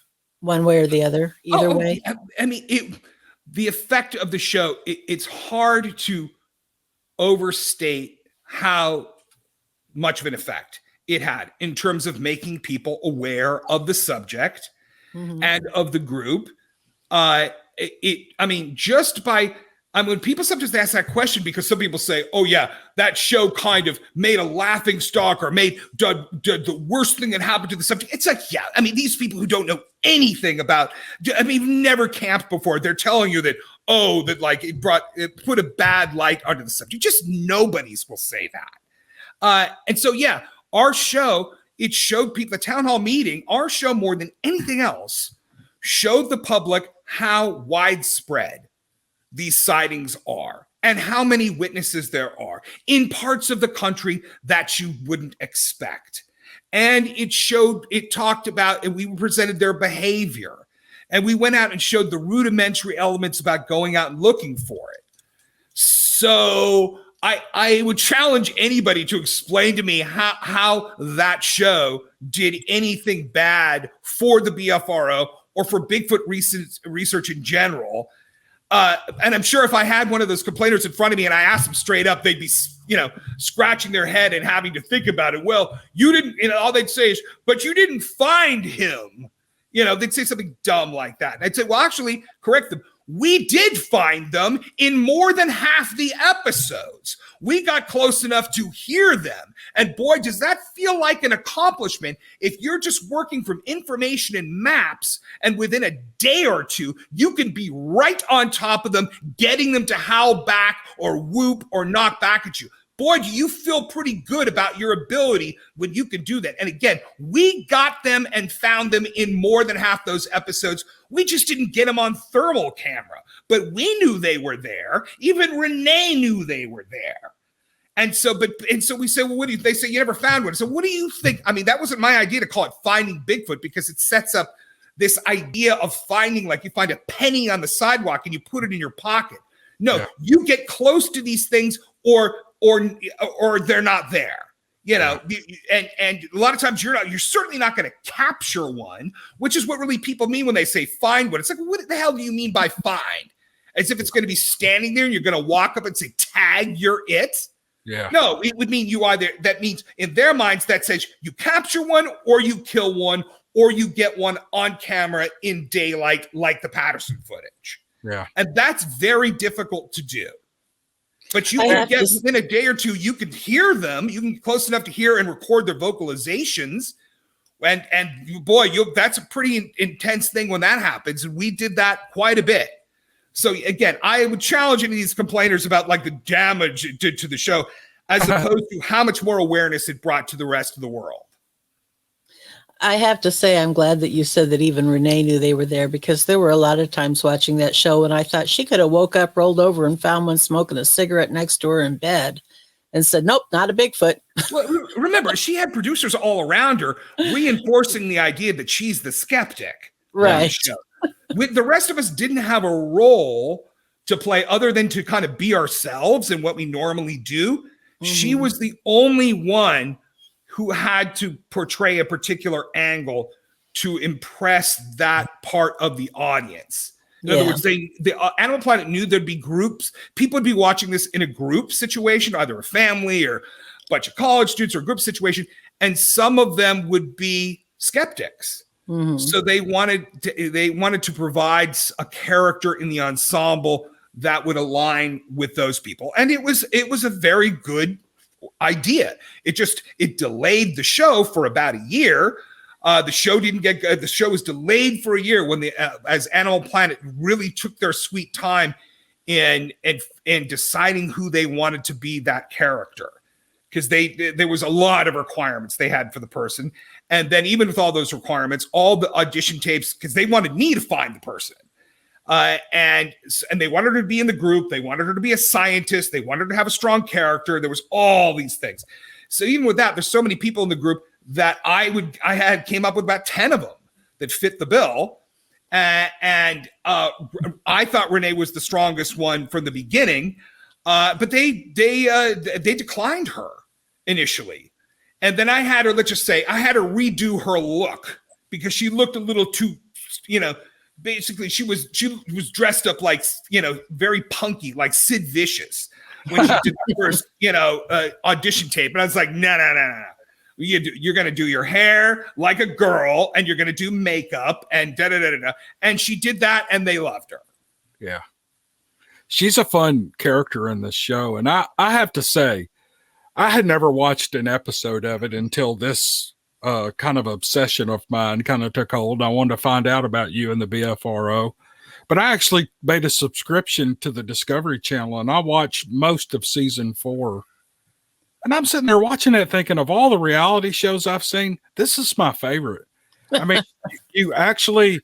S3: one way or the other? Either way.
S2: I mean, the effect of the show. It's hard to overstate how much of an effect it had in terms of making people aware of the subject and of the group. When people sometimes ask that question, because some people say, oh yeah, that show kind of made a laughing stock or made the worst thing that happened to the subject. It's like, yeah, I mean, these people who don't know anything about, never camped before. They're telling you that, it put a bad light onto the subject. Just nobodies will say that. And so, yeah, our show, it showed people, the town hall meeting, our show more than anything else showed the public how widespread these sightings are and how many witnesses there are in parts of the country that you wouldn't expect. And it talked about, and we presented their behavior, and we went out and showed the rudimentary elements about going out and looking for it. So I would challenge anybody to explain to me how that show did anything bad for the BFRO or for Bigfoot research in general. And I'm sure if I had one of those complainers in front of me and I asked them straight up, they'd be, scratching their head and having to think about it. Well, you didn't, all they'd say is, but you didn't find him. They'd say something dumb like that. And I'd say, well, actually, correct them. We did find them in more than half the episodes. We got close enough to hear them. And boy, does that feel like an accomplishment if you're just working from information and maps, and within a day or two, you can be right on top of them, getting them to howl back or whoop or knock back at you. boy, do you feel pretty good about your ability when you can do that. And again, we got them and found them in more than half those episodes. We just didn't get them on thermal camera, but we knew they were there. Even Renee knew they were there. And so we say, well, they say you never found one. So what do you think? I mean, that wasn't my idea to call it Finding Bigfoot, because it sets up this idea of finding, like you find a penny on the sidewalk and you put it in your pocket. No, you get close to these things or they're not there. You know, and a lot of times you're certainly not going to capture one, which is what really people mean when they say find one. It's like, what the hell do you mean by find? As if it's going to be standing there and you're going to walk up and say, tag, you're it.
S1: Yeah.
S2: No, it would mean you either, that means in their minds that says you capture one or you kill one or you get one on camera in daylight, like the Patterson footage.
S1: Yeah.
S2: And that's very difficult to do. But you can get within a day or two, you can hear them. You can get close enough to hear and record their vocalizations. And boy, that's a pretty intense thing when that happens. And we did that quite a bit. So again, I would challenge any of these complainers about like the damage it did to the show, as opposed to how much more awareness it brought to the rest of the world.
S3: I have to say, I'm glad that you said that even Renee knew they were there, because there were a lot of times watching that show and I thought she could have woke up, rolled over and found one smoking a cigarette next to her in bed and said, nope, not a Bigfoot.
S2: Well, remember, she had producers all around her reinforcing the idea that she's the skeptic.
S3: Right.
S2: With the rest of us didn't have a role to play other than to kind of be ourselves and what we normally do. Mm-hmm. She was the only one who had to portray a particular angle to impress that part of the audience. In other words, the Animal Planet knew there'd be groups. People would be watching this in a group situation, either a family or a bunch of college students or a group situation. And some of them would be skeptics. Mm-hmm. So they wanted to provide a character in the ensemble that would align with those people. And it was a very good idea. It delayed the show for about a year. The show didn't get good. The show was delayed for a year when as Animal Planet really took their sweet time in deciding who they wanted to be that character, because there was a lot of requirements they had for the person. And then even with all those requirements, all the audition tapes, because they wanted me to find the person. And they wanted her to be in the group. They wanted her to be a scientist. They wanted her to have a strong character. There was all these things. So even with that, there's so many people in the group that I came up with about 10 of them that fit the bill. And I thought Renee was the strongest one from the beginning, but they declined her initially. And then I had her, let's just say, I had her redo her look because she looked a little too, basically she was dressed up like, very punky, like Sid Vicious when she did the first, audition tape. And I was like, no. You're going to do your hair like a girl and you're going to do makeup and da-da-da-da-da. And she did that and they loved her.
S1: Yeah. She's a fun character in this show. And I have to say, I had never watched an episode of it until this kind of obsession of mine kind of took hold. I wanted to find out about you and the BFRO. But I actually made a subscription to the Discovery Channel and I watched most of season 4. And I'm sitting there watching it thinking, of all the reality shows I've seen, this is my favorite. I mean, you actually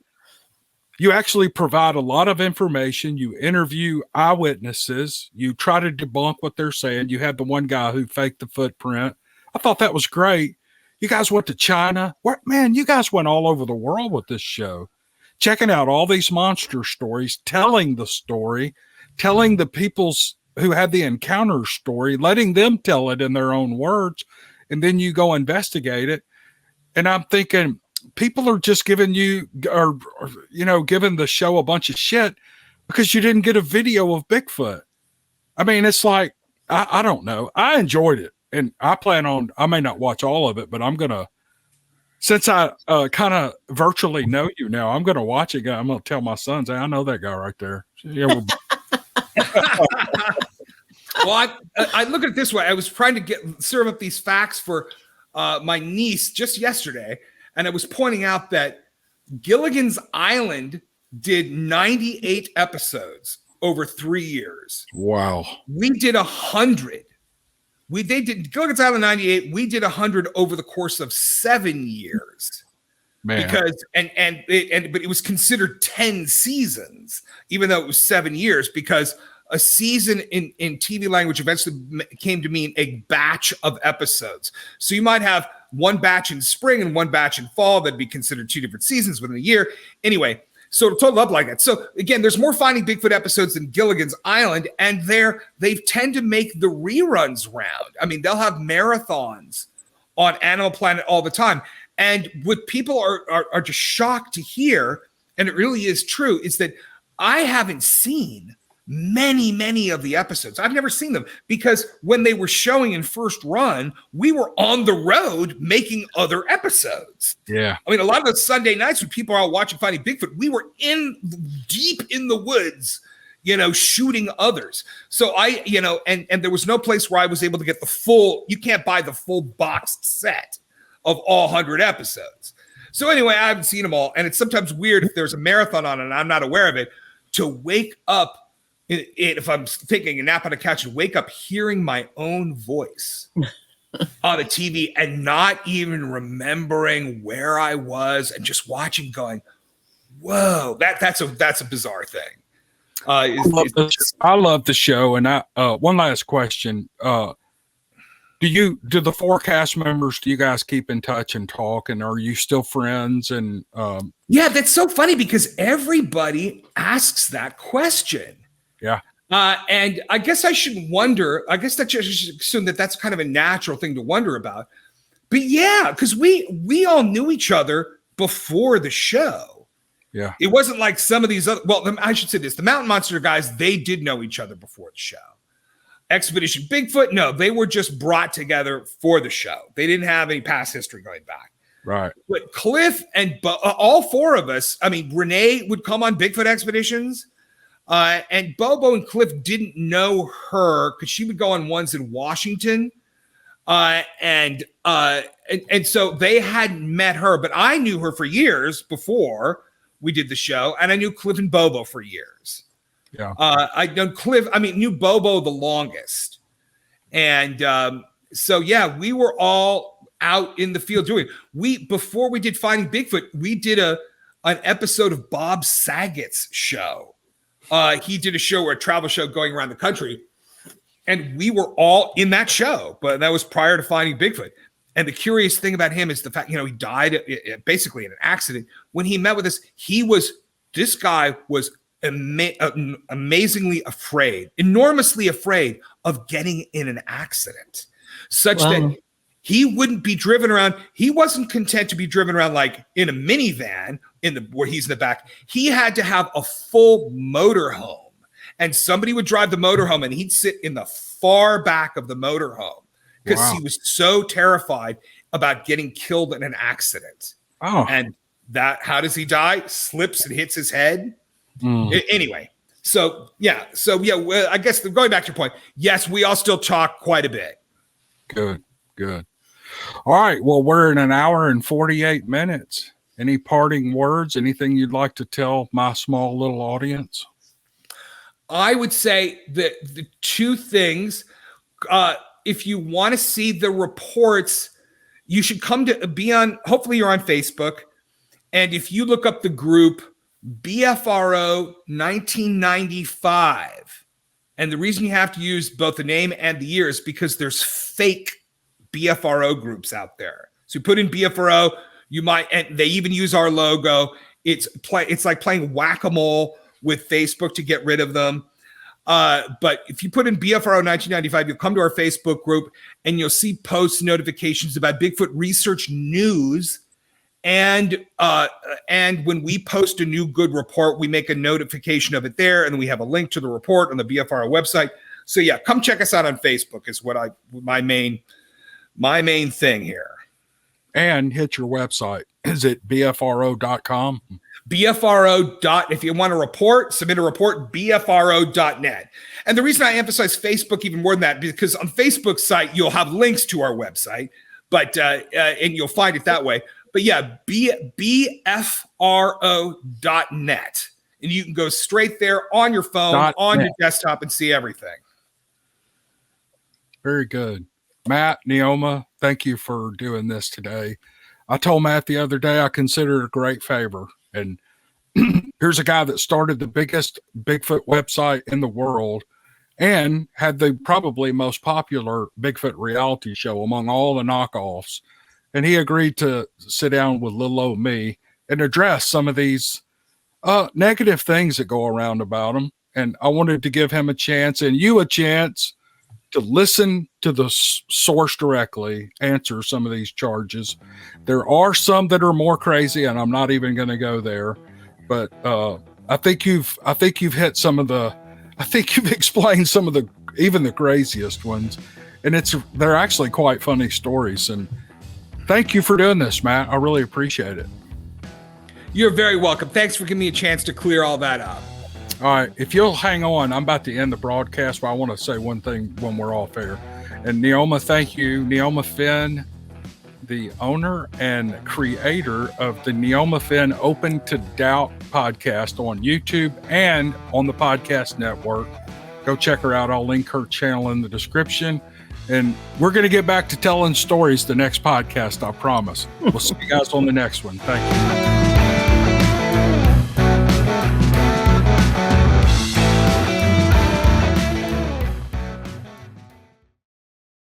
S1: provide a lot of information. You interview eyewitnesses. You try to debunk what they're saying. You had the one guy who faked the footprint. I thought that was great. You guys went to China. Man, you guys went all over the world with this show, checking out all these monster stories, telling the story, telling the people's who had the encounter story, letting them tell it in their own words, and then you go investigate it. And I'm thinking people are just giving you, or giving the show a bunch of shit because you didn't get a video of Bigfoot. I mean, it's like, I don't know. I enjoyed it. And I may not watch all of it, but I'm going to, since I kind of virtually know you now, I'm going to watch it. I'm going to tell my sons, hey, I know that guy right there. Yeah,
S2: Well, I look at it this way. I was trying to serve up these facts for my niece just yesterday, and I was pointing out that Gilligan's Island did 98 episodes over 3 years.
S1: Wow.
S2: We did 100. They did Gilligan's Island 98. We did 100 over the course of 7 years.
S1: Man.
S2: Because but it was considered 10 seasons, even though it was 7 years, because a season in TV language eventually came to mean a batch of episodes. So you might have one batch in spring and one batch in fall that'd be considered 2 different seasons within a year. Anyway, so to total up like that. So again, there's more Finding Bigfoot episodes than Gilligan's Island, and they tend to make the reruns round. I mean, they'll have marathons on Animal Planet all the time. And what people are just shocked to hear, and it really is true, is that I haven't seen many of the episodes. I've never seen them because when they were showing in first run, we were on the road making other episodes.
S1: Yeah.
S2: I mean, a lot of those Sunday nights when people are out watching Finding Bigfoot, we were deep in the woods, shooting others. So and there was no place where I was able to get you can't buy the full boxed set of all 100 episodes. So anyway, I haven't seen them all. And it's sometimes weird if there's a marathon on and I'm not aware of it, to wake up, if I'm taking a nap on a couch, and wake up hearing my own voice on the TV and not even remembering where I was and just watching going, whoa, that's a bizarre thing. I
S1: love the show. And one last question. Do the four cast members, do you guys keep in touch and talk, and are you still friends? And
S2: yeah, that's so funny because everybody asks that question.
S1: Yeah.
S2: And I guess I should wonder, I should assume that that's kind of a natural thing to wonder about. But yeah, because we all knew each other before the show.
S1: Yeah.
S2: It wasn't like some of these other, I should say this, the Mountain Monster guys, they did know each other before the show. Expedition Bigfoot, no, they were just brought together for the show. They didn't have any past history going back.
S1: Right.
S2: But Cliff and all four of us, I mean, Renee would come on Bigfoot expeditions, and Bobo and Cliff didn't know her because she would go on ones in Washington, and so they hadn't met her. But I knew her for years before we did the show, and I knew Cliff and Bobo for years.
S1: Yeah.
S2: Knew Bobo the longest. And so, yeah, we were all out in the field doing before we did Finding Bigfoot, we did an episode of Bob Saget's show. He did a travel show going around the country, and we were all in that show, but that was prior to Finding Bigfoot. And the curious thing about him is the fact, he died basically in an accident. When he met with us, this guy was amazingly afraid, enormously afraid of getting in an accident, such that he wouldn't be driven around. He wasn't content to be driven around like in a minivan where he's in the back. He had to have a full motorhome, and somebody would drive the motorhome, and he'd sit in the far back of the motorhome because he was so terrified about getting killed in an accident. Oh, and how does he die? Slips and hits his head. Anyway, so well, I guess going back to your point, yes, we all still talk quite a bit.
S1: Good. All right. Well, we're in an hour and 48 minutes. Any parting words? Anything you'd like to tell my small little audience?
S2: I would say that the two things, if you want to see the reports, you should come to hopefully you're on Facebook. And if you look up the group, Bfro 1995. And the reason you have to use both the name and the year is because there's fake Bfro groups out there. So you put in Bfro, and they even use our logo. It's like playing whack-a-mole with Facebook to get rid of them. But if you put in Bfro 1995, you'll come to our Facebook group and you'll see posts and notifications about Bigfoot research news. And when we post a new good report, we make a notification of it there, and we have a link to the report on the BFRO website. So yeah, come check us out on Facebook is my main thing here.
S1: And hit your website. Is it bfro.com?
S2: If you want to submit a report, bfro.net. And the reason I emphasize Facebook even more than that, because on Facebook's site, you'll have links to our website, but and you'll find it that way. But yeah, bfro.net. And you can go straight there on your phone, on your desktop, and see everything.
S1: Very good. Matt, Neoma, thank you for doing this today. I told Matt the other day I consider it a great favor. And here's a guy that started the biggest Bigfoot website in the world and had the probably most popular Bigfoot reality show among all the knockoffs. And he agreed to sit down with little old me and address some of these negative things that go around about him. And I wanted to give him a chance and you a chance to listen to the source directly, answer some of these charges. There are some that are more crazy, and I'm not even going to go there. But I think you've hit some of the. I think you've explained some of the even the craziest ones, and they're actually quite funny stories. And thank you for doing this, Matt. I really appreciate it.
S2: You're very welcome. Thanks for giving me a chance to clear all that up.
S1: All right, if you'll hang on, I'm about to end the broadcast, but I want to say one thing when we're off air. And Neoma, thank you. Neoma Finn, the owner and creator of the Neoma Finn Open to Doubt podcast on YouTube and on the podcast network. Go check her out. I'll link her channel in the description. And we're going to get back to telling stories the next podcast, I promise. We'll see you guys on the next one. Thank you.